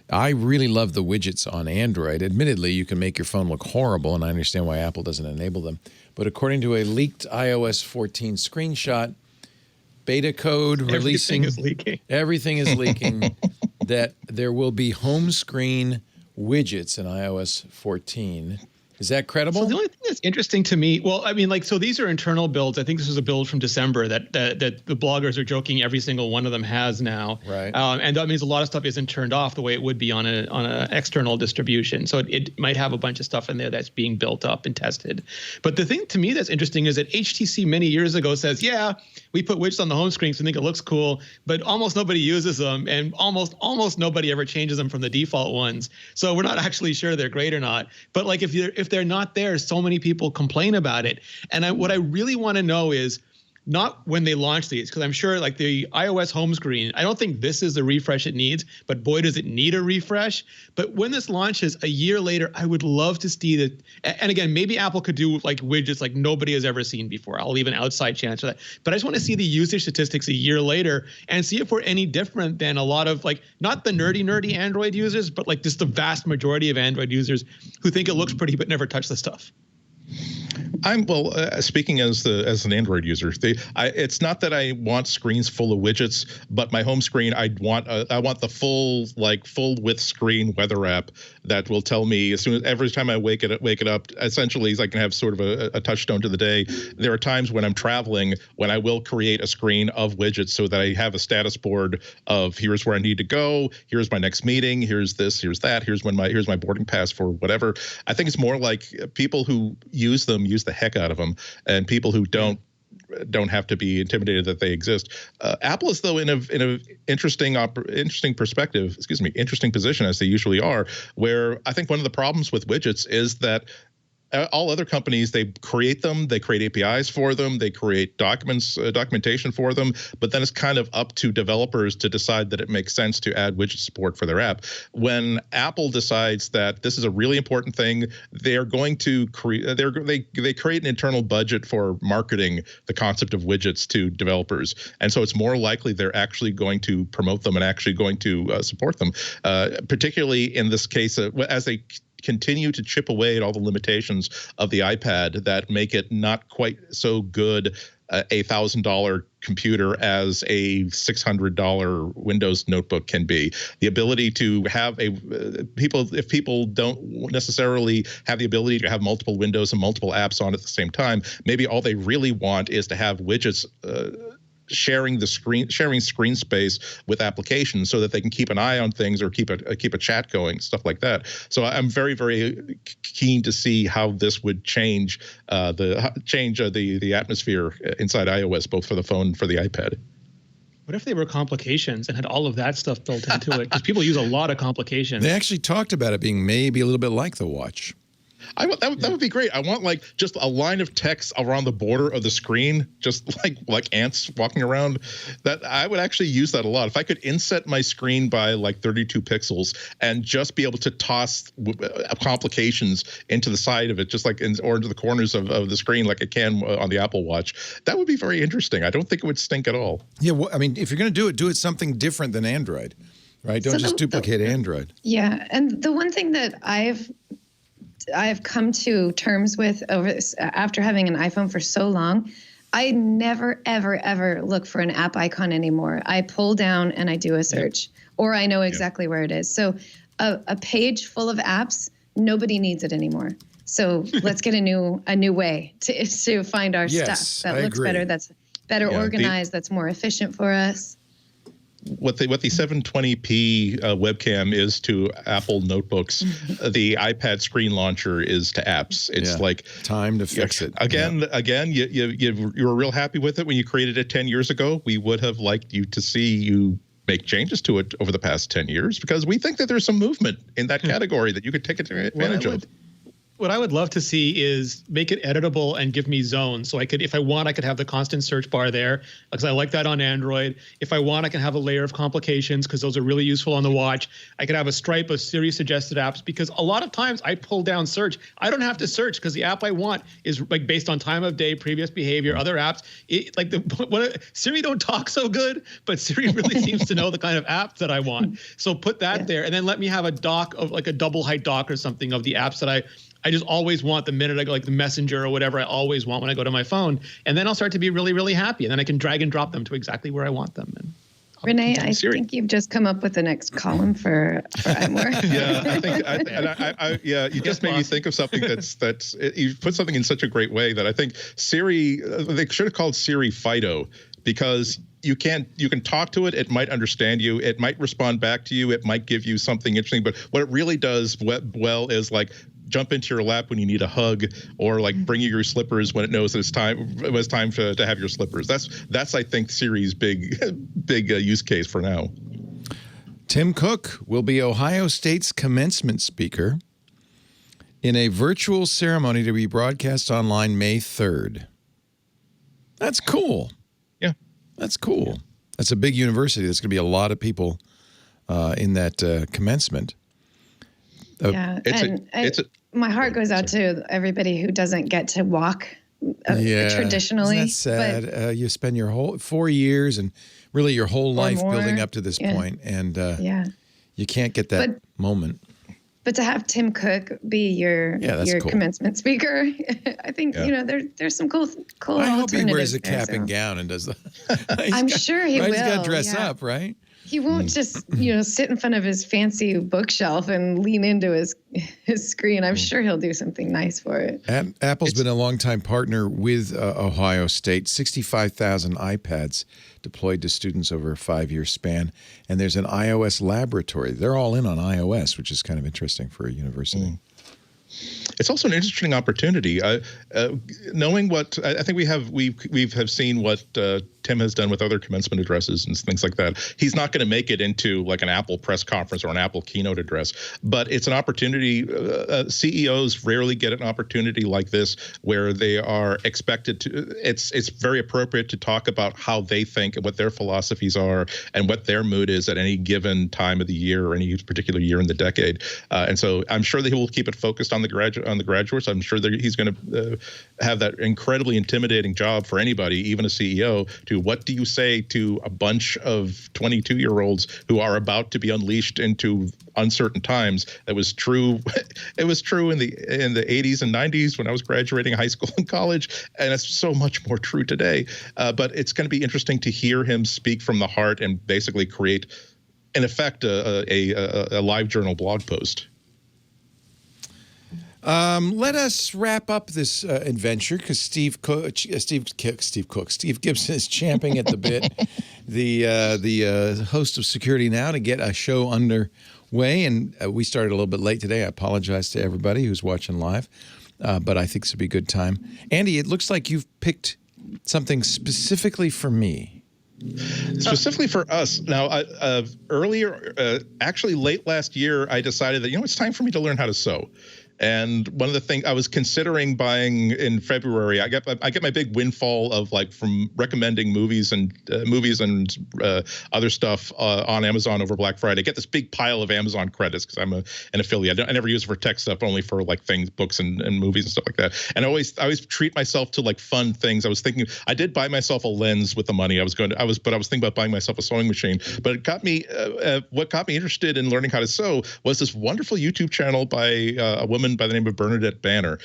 I really love the widgets on Android. Admittedly, you can make your phone look horrible, and I understand why Apple doesn't enable them. But according to a leaked iOS 14 screenshot, beta code releasing... Everything is leaking. That there will be home screen widgets in iOS 14. Is that credible? So the only thing that's interesting to me, well, I mean, like, so these are internal builds. I think this was a build from December that the bloggers are joking every single one of them has now. Right. And that means a lot of stuff isn't turned off the way it would be on a external distribution. So it might have a bunch of stuff in there that's being built up and tested. But the thing to me that's interesting is that HTC many years ago says, yeah, we put widgets on the home screen so we think it looks cool, but almost nobody uses them, and almost nobody ever changes them from the default ones. So we're not actually sure they're great or not. But like if they're not there, so many people complain about it. And what I really want to know is, not when they launch these, because I'm sure like the iOS home screen, I don't think this is the refresh it needs, but boy, does it need a refresh. But when this launches a year later, I would love to see that. And again, maybe Apple could do like widgets like nobody has ever seen before. I'll leave an outside chance for that. But I just want to see the usage statistics a year later and see if we're any different than a lot of like, not the nerdy Android users, but like just the vast majority of Android users who think it looks pretty but never touch the stuff. Speaking as an Android user, it's not that I want screens full of widgets, but my home screen, I want the full width screen weather app that will tell me every time I wake it up, essentially I can have sort of a touchstone to the day. There are times when I'm traveling when I will create a screen of widgets so that I have a status board of here's where I need to go, here's my next meeting, here's this, here's that, here's my boarding pass for whatever. I think it's more like people who use them use the heck out of them, and people who don't have to be intimidated that they exist. Apple is though in a interesting position, as they usually are, where I think one of the problems with widgets is that all other companies, they create them, they create APIs for them, they create documentation for them, but then it's kind of up to developers to decide that it makes sense to add widget support for their app. When Apple decides that this is a really important thing, they're going to they create an internal budget for marketing the concept of widgets to developers, and so it's more likely they're actually going to promote them and actually going to support them, particularly in this case as they continue to chip away at all the limitations of the iPad that make it not quite so good a $1,000 computer as a $600 Windows notebook can be. The ability to have if people don't necessarily have the ability to have multiple windows and multiple apps on at the same time, maybe all they really want is to have widgets sharing screen space with applications so that they can keep an eye on things or keep a chat going, stuff like that. So I'm very, very keen to see how this would change the atmosphere inside iOS, both for the phone and for the iPad. What if they were complications and had all of that stuff built into it? Because people use a lot of complications. They actually talked about it being maybe a little bit like the watch. That would be great. I want just a line of text around the border of the screen, just like ants walking around. That I would actually use that a lot. If I could inset my screen by 32 pixels and just be able to toss complications into the side of it, just or into the corners of the screen like it can on the Apple Watch, that would be very interesting. I don't think it would stink at all. Yeah, well, I mean, if you're going to do it something different than Android, right? Don't just duplicate Android. Yeah, and the one thing that I've come to terms with after having an iPhone for so long, I never, ever, ever look for an app icon anymore. I pull down and I do a search, or I know exactly where it is. So a page full of apps, nobody needs it anymore. So let's get a new way to find our stuff that looks better, that's better organized, that's more efficient for us. What the 720p webcam is to Apple notebooks, the iPad screen launcher is to apps. It's like time to fix it. Again, you were real happy with it when you created it 10 years ago. We would have liked you to see you make changes to it over the past 10 years because we think that there's some movement in that category that you could take advantage of. What I would love to see is make it editable and give me zones. So I could, if I want, I could have the constant search bar there because I like that on Android. If I want, I can have a layer of complications because those are really useful on the watch. I could have a stripe of Siri suggested apps because a lot of times I pull down search. I don't have to search because the app I want is based on time of day, previous behavior, other apps. Siri don't talk so good, but Siri really seems to know the kind of apps that I want. So put that there and then let me have a dock of a double height dock or something of the apps that I just always want the minute I go, like the Messenger or whatever I always want when I go to my phone. And then I'll start to be really, really happy. And then I can drag and drop them to exactly where I want them. And Rene, I think you've just come up with the next column for iMore. You just made me think of something that's you put something in such a great way that I think Siri, they should have called Siri Fido, because you can talk to it. It might understand you. It might respond back to you. It might give you something interesting. But what it really does well is jump into your lap when you need a hug, or bring you your slippers when it knows that it was time to have your slippers. That's I think Siri's big use case for now. Tim Cook will be Ohio State's commencement speaker in a virtual ceremony to be broadcast online May 3rd. That's cool. Yeah. That's cool. That's a big university. There's going to be a lot of people in that commencement. Yeah. My heart goes out to everybody who doesn't get to walk traditionally. Isn't that sad? You spend your whole 4 years and really your whole life building up to this point, and you can't get that moment. But to have Tim Cook be your cool. commencement speaker, I think there's some cool. I hope he wears a cap and gown and does the. I'm sure he will. He's got to dress up, right? He won't just sit in front of his fancy bookshelf and lean into his screen. I'm sure he'll do something nice for it. Apple's been a longtime partner with Ohio State. 65,000 iPads deployed to students over a 5-year span, and there's an iOS laboratory. They're all in on iOS, which is kind of interesting for a university. It's also an interesting opportunity. Knowing what I think we have seen what Tim has done with other commencement addresses and things like that. He's not going to make it into like an Apple press conference or an Apple keynote address, but it's an opportunity. CEOs rarely get an opportunity like this where they are expected to. It's very appropriate to talk about how they think and what their philosophies are and what their mood is at any given time of the year or any particular year in the decade. And so I'm sure that he will keep it focused on the graduates. I'm sure that he's going to have that incredibly intimidating job for anybody, even a CEO, to what do you say to a bunch of 22-year-olds who are about to be unleashed into uncertain times. That was true. It was true in the 80s and 90s when I was graduating high school and college, and it's so much more true today. But it's going to be interesting to hear him speak from the heart and basically create, in effect, a live journal blog post. Let us wrap up this adventure because Steve Gibson is champing at the bit. The host of Security Now to get a show underway, and we started a little bit late today. I apologize to everybody who's watching live, but I think it's a be a good time. Andy, it looks like you've picked something specifically for me. Specifically for us. Now, earlier, actually late last year, I decided that, it's time for me to learn how to sew. And one of the things I was considering buying in February, I get my big windfall of from recommending movies and other stuff on Amazon over Black Friday. I get this big pile of Amazon credits because I'm an affiliate. I never use it for tech stuff, only for things, books and movies and stuff like that. And I always treat myself to fun things. I was thinking I did buy myself a lens with the money I was thinking about buying myself a sewing machine. But it got me what got me interested in learning how to sew was this wonderful YouTube channel by a woman by the name of Bernadette Banner.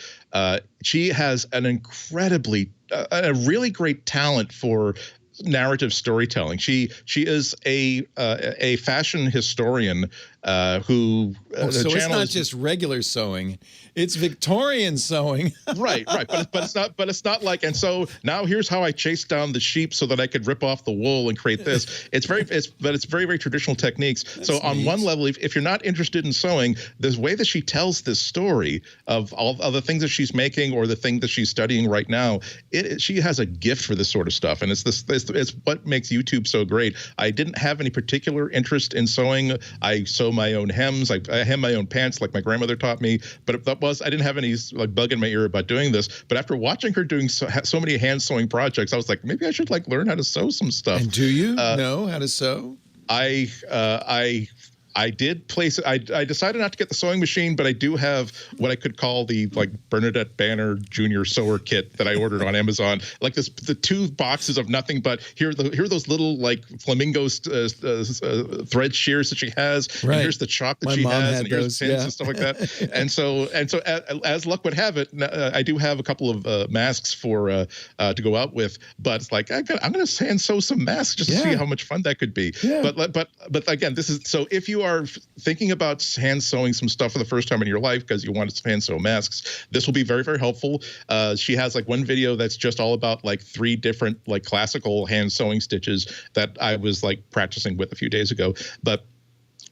She has an incredibly, a really great talent for narrative storytelling. She is a fashion historian who. So it's not just regular sewing; it's Victorian sewing. right. But it's not like. And so now here's how I chased down the sheep so that I could rip off the wool and create this. It's very very traditional techniques. That's so on one level, if you're not interested in sewing, the way that she tells this story of all of the things that she's making or the thing that she's studying right now, she has a gift for this sort of stuff, and it's what makes YouTube so great. I didn't have any particular interest in sewing. I sew my own hems. I hem my own pants like my grandmother taught me. But I didn't have any bug in my ear about doing this. But after watching her doing so many hand sewing projects, I was like, maybe I should learn how to sew some stuff. And do you know how to sew? I did place. I decided not to get the sewing machine, but I do have what I could call the Bernadette Banner Junior Sewer Kit that I ordered on Amazon. The 2 boxes of nothing but here are those little flamingo thread shears that she has. Right. And here's the chalk that she has, and here's pins and stuff like that. and so as luck would have it, I do have a couple of masks to go out with. But it's I'm going to hand sew some masks just to see how much fun that could be. Yeah. But again, this is so if you are thinking about hand sewing some stuff for the first time in your life because you want to hand sew masks, this will be very, very helpful. She has one video that's just all about 3 different classical hand sewing stitches that I was practicing with a few days ago. But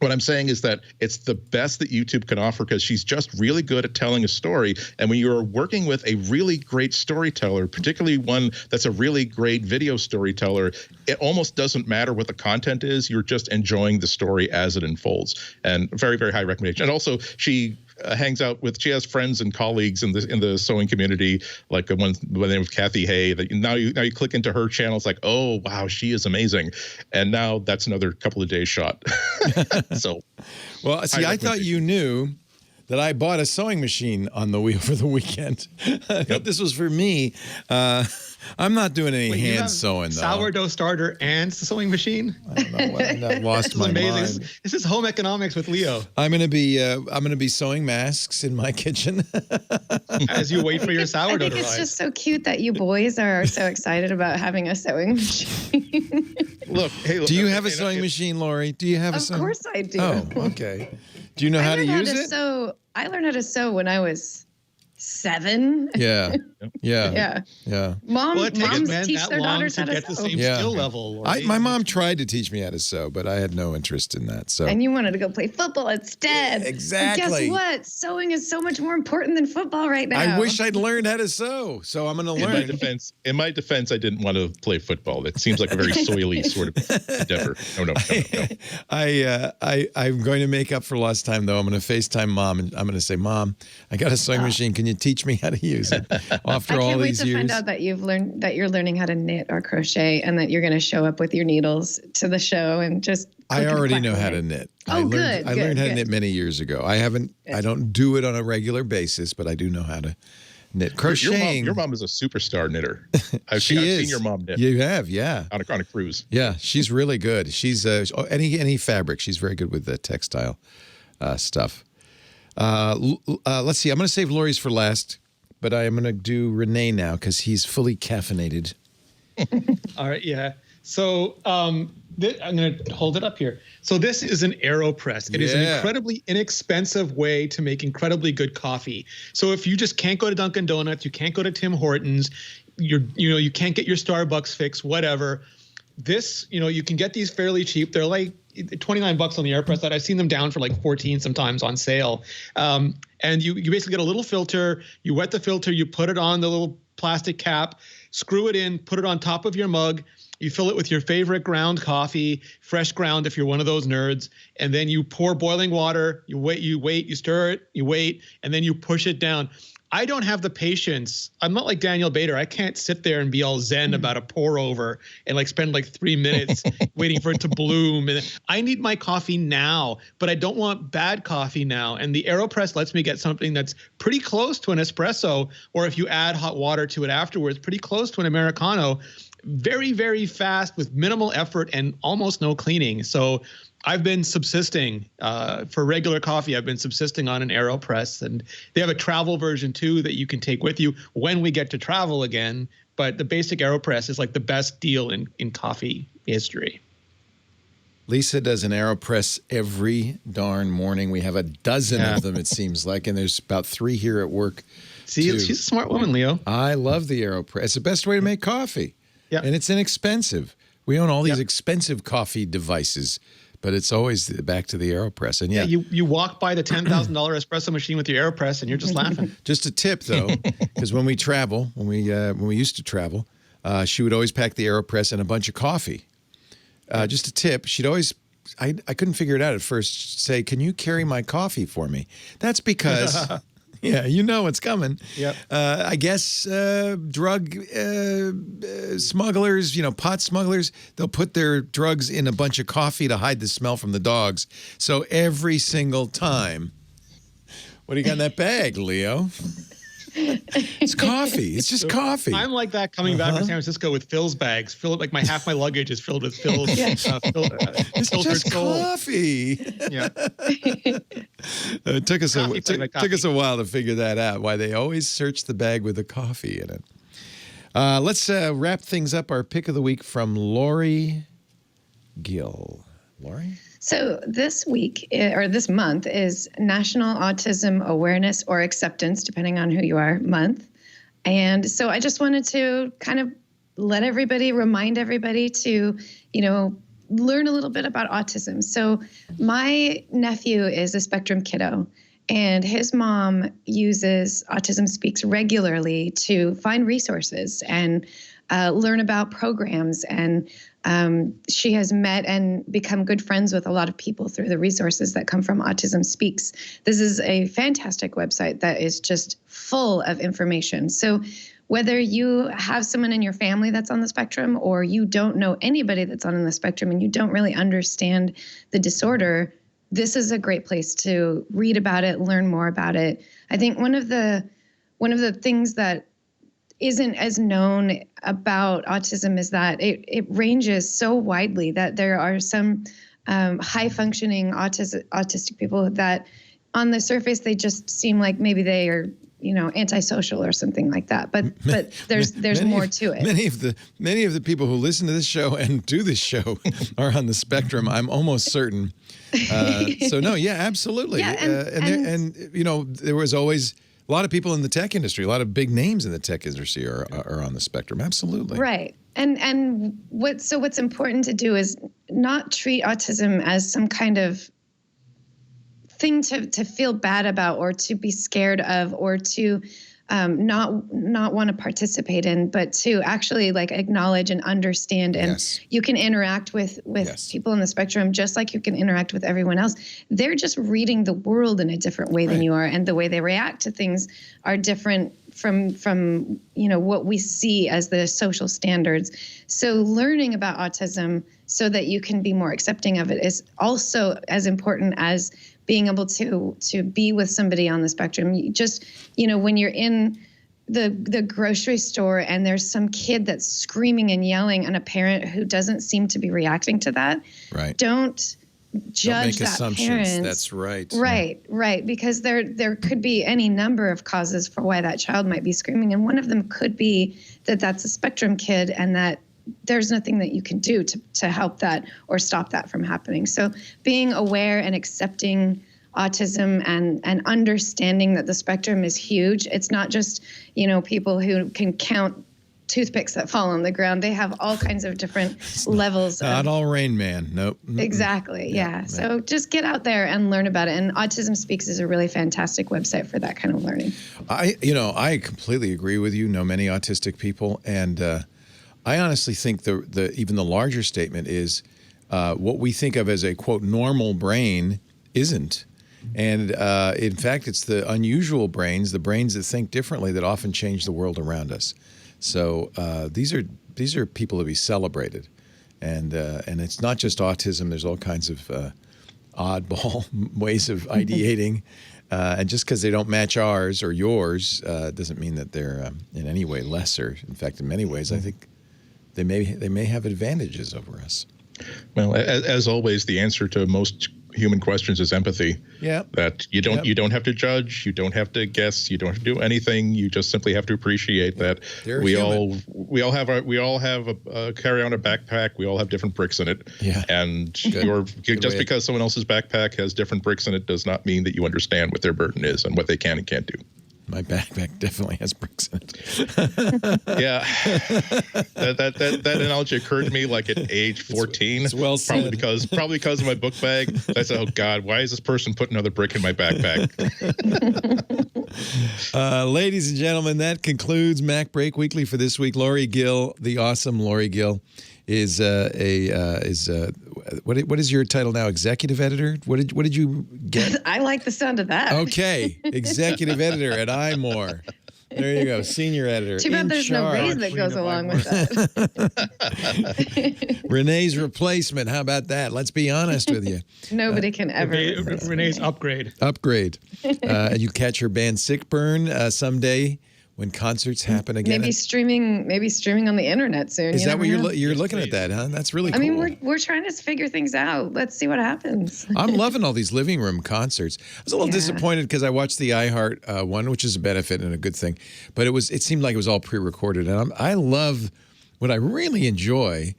what I'm saying is that it's the best that YouTube can offer because she's just really good at telling a story. And when you're working with a really great storyteller, particularly one that's a really great video storyteller, it almost doesn't matter what the content is. You're just enjoying the story as it unfolds. And very, very high recommendation. And also, she hangs out with. She has friends and colleagues in the sewing community, like one by the name of Kathy Hay. That now you click into her channel. It's like, oh wow, she is amazing. And now that's another couple of days shot. So, well, see, I thought you knew that I bought a sewing machine on the wheel for the weekend. I thought this was for me. I'm not doing any hand sewing, though. Sourdough starter and sewing machine? I don't know. I've lost my mind. This is home economics with Leo. I'm gonna be sewing masks in my kitchen as you wait for your sourdough to rise. I think it's just so cute that you boys are so excited about having a sewing machine. Look, do you have a sewing machine, Lori? Do you have a sewing? Of course I do. Oh, okay. Do you know how to use it? I learned how to sew when I was 7. Yeah. Moms teach their daughters how to get the sew. same skill level. My mom tried to teach me how to sew, but I had no interest in that. So. And you wanted to go play football instead. Exactly. But guess what? Sewing is so much more important than football right now. I wish I'd learned how to sew, so I'm going to learn. In my defense, I didn't want to play football. That seems like a very soily sort of endeavor. No. I'm going to make up for lost time, though. I'm going to FaceTime Mom, and I'm going to say, Mom, I got a sewing machine. Can you teach me how to use it? After all these years. I can't wait to find out that you're learning how to knit or crochet, and that you're going to show up with your needles to the show and just. I already know how to knit. Oh, good. I learned how to knit many years ago. I don't do it on a regular basis, but I do know how to knit. Crocheting. Your mom is a superstar knitter. I've seen your mom knit. You have, yeah. On a cruise. Yeah, she's really good. She's any fabric. She's very good with the textile stuff. Let's see. I'm going to save Lori's for last, but I am going to do Rene now because he's fully caffeinated. All right, yeah. So I'm going to hold it up here. So this is an AeroPress. It is an incredibly inexpensive way to make incredibly good coffee. So if you just can't go to Dunkin' Donuts, you can't go to Tim Hortons, you can't get your Starbucks fix, whatever. This, you can get these fairly cheap. They're like $29 on the AirPress side. I've seen them down for like 14 sometimes on sale. And you basically get a little filter. You wet the filter. You put it on the little plastic cap, screw it in, put it on top of your mug. You fill it with your favorite ground coffee, fresh ground if you're one of those nerds, and then you pour boiling water. You wait, you stir it, you wait, and then you push it down. I don't have the patience. I'm not like Daniel Bader. I can't sit there and be all zen about a pour over and like spend like 3 minutes waiting for it to bloom. And I need my coffee now, but I don't want bad coffee now. And the AeroPress lets me get something that's pretty close to an espresso, or if you add hot water to it afterwards, pretty close to an Americano. Very, very fast with minimal effort and almost no cleaning. So I've been subsisting for regular coffee. I've been subsisting on an AeroPress, and they have a travel version too that you can take with you when we get to travel again. But the basic AeroPress is like the best deal in coffee history. Lisa does an AeroPress every darn morning. We have a dozen of them, it seems like, and there's about 3 here at work. See, she's a smart woman, Leo. I love the AeroPress. It's the best way to make coffee. Yeah. And it's inexpensive. We own all these expensive coffee devices, but it's always back to the AeroPress. And you walk by the $10,000 espresso machine with your AeroPress and you're just laughing. Just a tip though, because when we travel, when we used to travel, she would always pack the AeroPress and a bunch of coffee. Just a tip. She'd always, I couldn't figure it out at first, say, "Can you carry my coffee for me?" That's because yeah, you know what's coming. Yep. I guess drug smugglers, pot smugglers, they'll put their drugs in a bunch of coffee to hide the smell from the dogs. So every single time, what do you got in that bag, Leo? It's coffee. It's just coffee. I'm like that coming back from San Francisco with Phil's bags. Half my luggage is filled with Phil's. It's just coffee. Yeah. It took us a while to figure that out. Why they always search the bag with the coffee in it. Let's wrap things up. Our pick of the week from Lory GIL. Lori? So this week or this month is National Autism Awareness or Acceptance, depending on who you are, month. And so I just wanted to kind of remind everybody to, learn a little bit about autism. So my nephew is a spectrum kiddo, and his mom uses Autism Speaks regularly to find resources and learn about programs and She has met and become good friends with a lot of people through the resources that come from Autism Speaks. This is a fantastic website that is just full of information. So whether you have someone in your family that's on the spectrum or you don't know anybody that's on the spectrum and you don't really understand the disorder, this is a great place to read about it, learn more about it. I think one of the things that isn't as known about autism is that it ranges so widely that there are some high functioning autistic people that on the surface they just seem like maybe they are antisocial or something like that. But there's more to it. Many of the people who listen to this show and do this show are on the spectrum. I'm almost certain. So no, yeah, absolutely. Yeah, and there was always a lot of people in the tech industry, a lot of big names in the tech industry are on the spectrum. Absolutely. Right. And what's important to do is not treat autism as some kind of thing to feel bad about or to be scared of or to not want to participate in, but to actually like acknowledge and understand. And yes. You can interact with yes. people in the spectrum just like you can interact with everyone else. They're just reading the world in a different way than you are, and the way they react to things are different from what we see as the social standards. So learning about autism so that you can be more accepting of it is also as important as being able to be with somebody on the spectrum. You just, when you're in the grocery store and there's some kid that's screaming and yelling and a parent who doesn't seem to be reacting to that, right. Don't judge make that assumptions. parent. That's right. Right. Because there could be any number of causes for why that child might be screaming. And one of them could be that that's a spectrum kid and that there's nothing that you can do to help that or stop that from happening. So being aware and accepting autism and understanding that the spectrum is huge. It's not just, people who can count toothpicks that fall on the ground. They have all kinds of different levels. Not all Rain Man. Nope. Mm-mm. Exactly. Yeah. So just get out there and learn about it. And Autism Speaks is a really fantastic website for that kind of learning. I completely agree with you. Know many autistic people, and I honestly think even the larger statement is what we think of as a quote normal brain isn't. And in fact, it's the unusual brains, the brains that think differently, that often change the world around us. So these are people to be celebrated, and it's not just autism. There's all kinds of oddball ways of ideating, and just because they don't match ours or yours doesn't mean that they're in any way lesser. In fact, in many ways, I think they may have advantages over us. Well, as always, the answer to most human questions is empathy. Yeah. That you don't have to judge, you don't have to guess, you don't have to do anything. You just simply have to appreciate that we all have a carry on a backpack. We all have different bricks in it. Yeah. And just because someone else's backpack has different bricks in it does not mean that you understand what their burden is and what they can and can't do. My backpack definitely has bricks in it. Yeah, that analogy occurred to me like at age 14. It's well said. Probably because of my book bag. I said, "Oh God, why is this person putting another brick in my backpack?" Ladies and gentlemen, that concludes MacBreak Weekly for this week. Lory GIL, the awesome Lory GIL, is what is your title now? Executive editor? What did you get? I like the sound of that. Okay, executive editor at iMore. There you go, senior editor. Too bad there's no raise that goes along with that. Renee's replacement. How about that? Let's be honest with you. Nobody can ever. Renee's upgrade. And you catch her band Sickburn someday when concerts happen again. Maybe streaming on the internet soon. Is that what you're looking at that, huh? That's really cool. I mean, we're trying to figure things out. Let's see what happens. I'm loving all these living room concerts. I was a little disappointed because I watched the iHeart one, which is a benefit and a good thing, but it seemed like it was all pre-recorded. And I love, what I really enjoy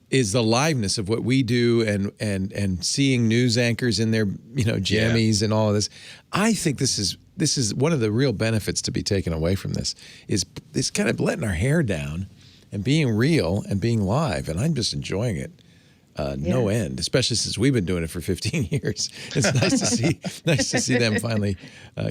is the liveness of what we do and seeing news anchors in their jammies and all of this. I think this is one of the real benefits to be taken away from this is kind of letting our hair down and being real and being live. And I'm just enjoying it no end, especially since we've been doing it for 15 years. It's nice to see them finally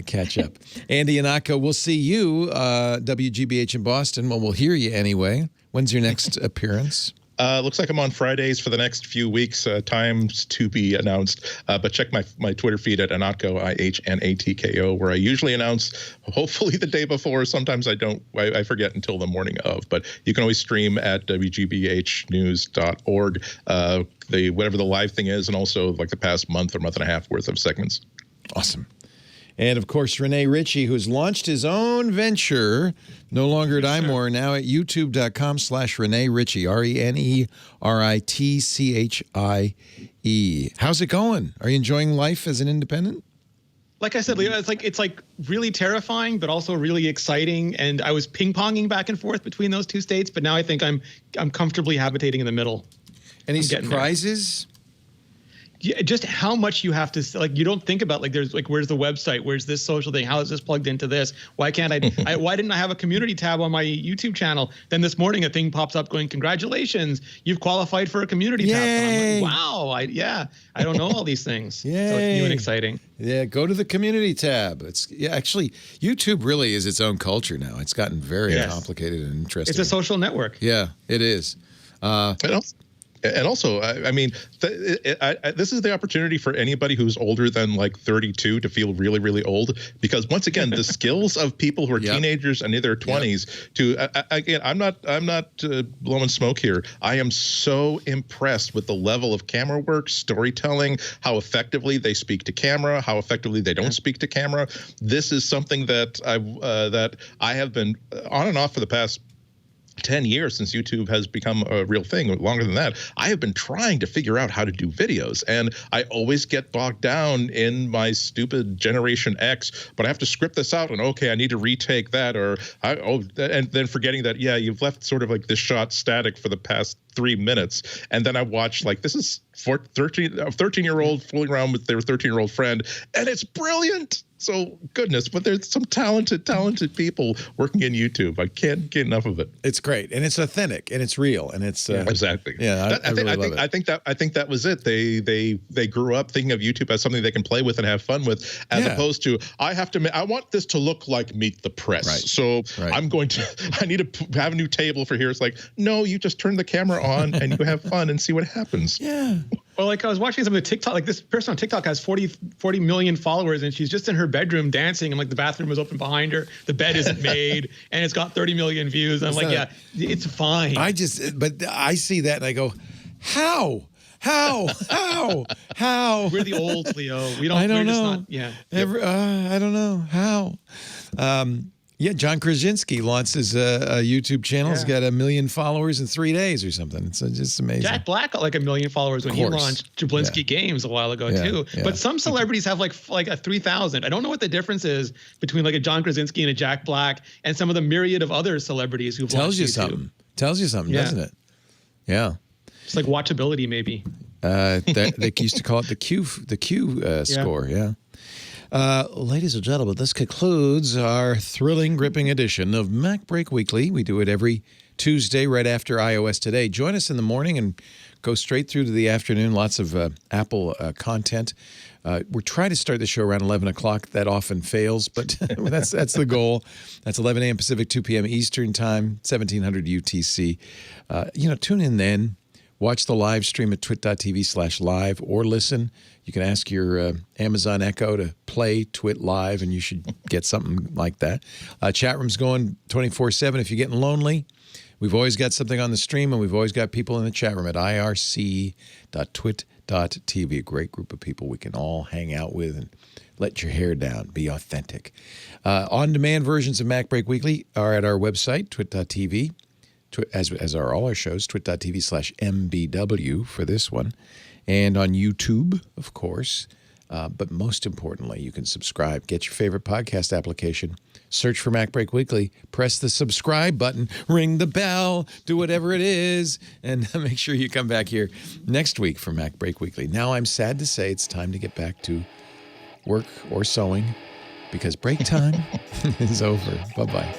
catch up. Andy and Akka, we'll see you WGBH in Boston. Well, we'll hear you anyway. When's your next appearance? Looks like I'm on Fridays for the next few weeks. Times to be announced. But check my Twitter feed at Anatko, IHNATKO, where I usually announce, hopefully the day before. Sometimes I don't. I forget until the morning of. But you can always stream at WGBHnews.org. Whatever the live thing is, and also like the past month or month and a half worth of segments. Awesome. And, of course, Rene Ritchie, who's launched his own venture, no longer at iMore, now at youtube.com/Rene Ritchie, ReneRitchie. How's it going? Are you enjoying life as an independent? Like I said, Leo, it's like really terrifying, but also really exciting. And I was ping-ponging back and forth between those two states, but now I think I'm comfortably habitating in the middle. Any surprises? Yeah, just how much you have to, like, you don't think about, like, there's like, where's the website? Where's this social thing? How is this plugged into this? Why can't why didn't I have a community tab on my YouTube channel? Then this morning a thing pops up going, congratulations, you've qualified for a community tab. And I'm like, wow, I don't know all these things. Yay. So it's new and exciting. Yeah, go to the community tab. Actually, YouTube really is its own culture now. It's gotten very complicated and interesting. It's a social network. Yeah, it is. And also, I mean, this is the opportunity for anybody who's older than like 32 to feel really, really old. Because once again, the skills of people who are teenagers and in their 20s again, I'm not blowing smoke here. I am so impressed with the level of camera work, storytelling, how effectively they speak to camera, how effectively they don't speak to camera. This is something that I have been on and off for the past 10 years since YouTube has become a real thing. Longer than that, I have been trying to figure out how to do videos, and I always get bogged down in my stupid Generation X, but I have to script this out, and okay, I need to retake that, and then forgetting that, you've left sort of like this shot static for the past 3 minutes, and then I watch, like, this is 13-year-old fooling around with their 13-year-old friend, and it's brilliant. So goodness, but there's some talented people working in YouTube. I can't get enough of it. It's great, and it's authentic, and it's real, and it's exactly. Yeah, I really love it. I think that was it. They grew up thinking of YouTube as something they can play with and have fun with, as opposed to I want this to look like Meet the Press. Right. So I need to have a new table for here. It's like, no, you just turn the camera on and you have fun and see what happens. Yeah. Well, like I was watching some of the TikTok, like this person on TikTok has 40 million followers, and she's just in her bedroom dancing, and like the bathroom was open behind her, the bed isn't made, and it's got 30 million views. And I'm like, it's fine. But I see that and I go, how? How? We're the old, Leo. I don't know. I don't know how. John Krasinski launched a YouTube channel. He's got 1 million followers in 3 days or something. It's just amazing. Jack Black got like 1 million followers when he launched Jablinski Games a while ago too. Yeah. But some celebrities have like a 3,000. I don't know what the difference is between like a John Krasinski and a Jack Black and some of the myriad of other celebrities who've launched YouTube. Tells you something, doesn't it? Yeah. It's like watchability, maybe. They used to call it the Q score. Yeah. Ladies and gentlemen, this concludes our thrilling, gripping edition of MacBreak Weekly. We do it every Tuesday right after iOS Today. Join us in the morning and go straight through to the afternoon. Lots of Apple content. We're trying to start the show around 11 o'clock. That often fails, but that's the goal. That's 11 a.m. Pacific, 2 p.m. Eastern Time, 1700 UTC. Tune in then. Watch the live stream at twit.tv/live or listen. You can ask your Amazon Echo to play Twit Live, and you should get something like that. Chat room's going 24/7. If you're getting lonely, we've always got something on the stream, and we've always got people in the chat room at irc.twit.tv. A great group of people we can all hang out with and let your hair down. Be authentic. On-demand versions of MacBreak Weekly are at our website, twit.tv. As are all our shows, twit.tv/MBW for this one. And on YouTube, of course. But most importantly, you can subscribe. Get your favorite podcast application. Search for MacBreak Weekly. Press the subscribe button. Ring the bell. Do whatever it is. And make sure you come back here next week for MacBreak Weekly. Now, I'm sad to say it's time to get back to work or sewing because break time is over. Bye-bye.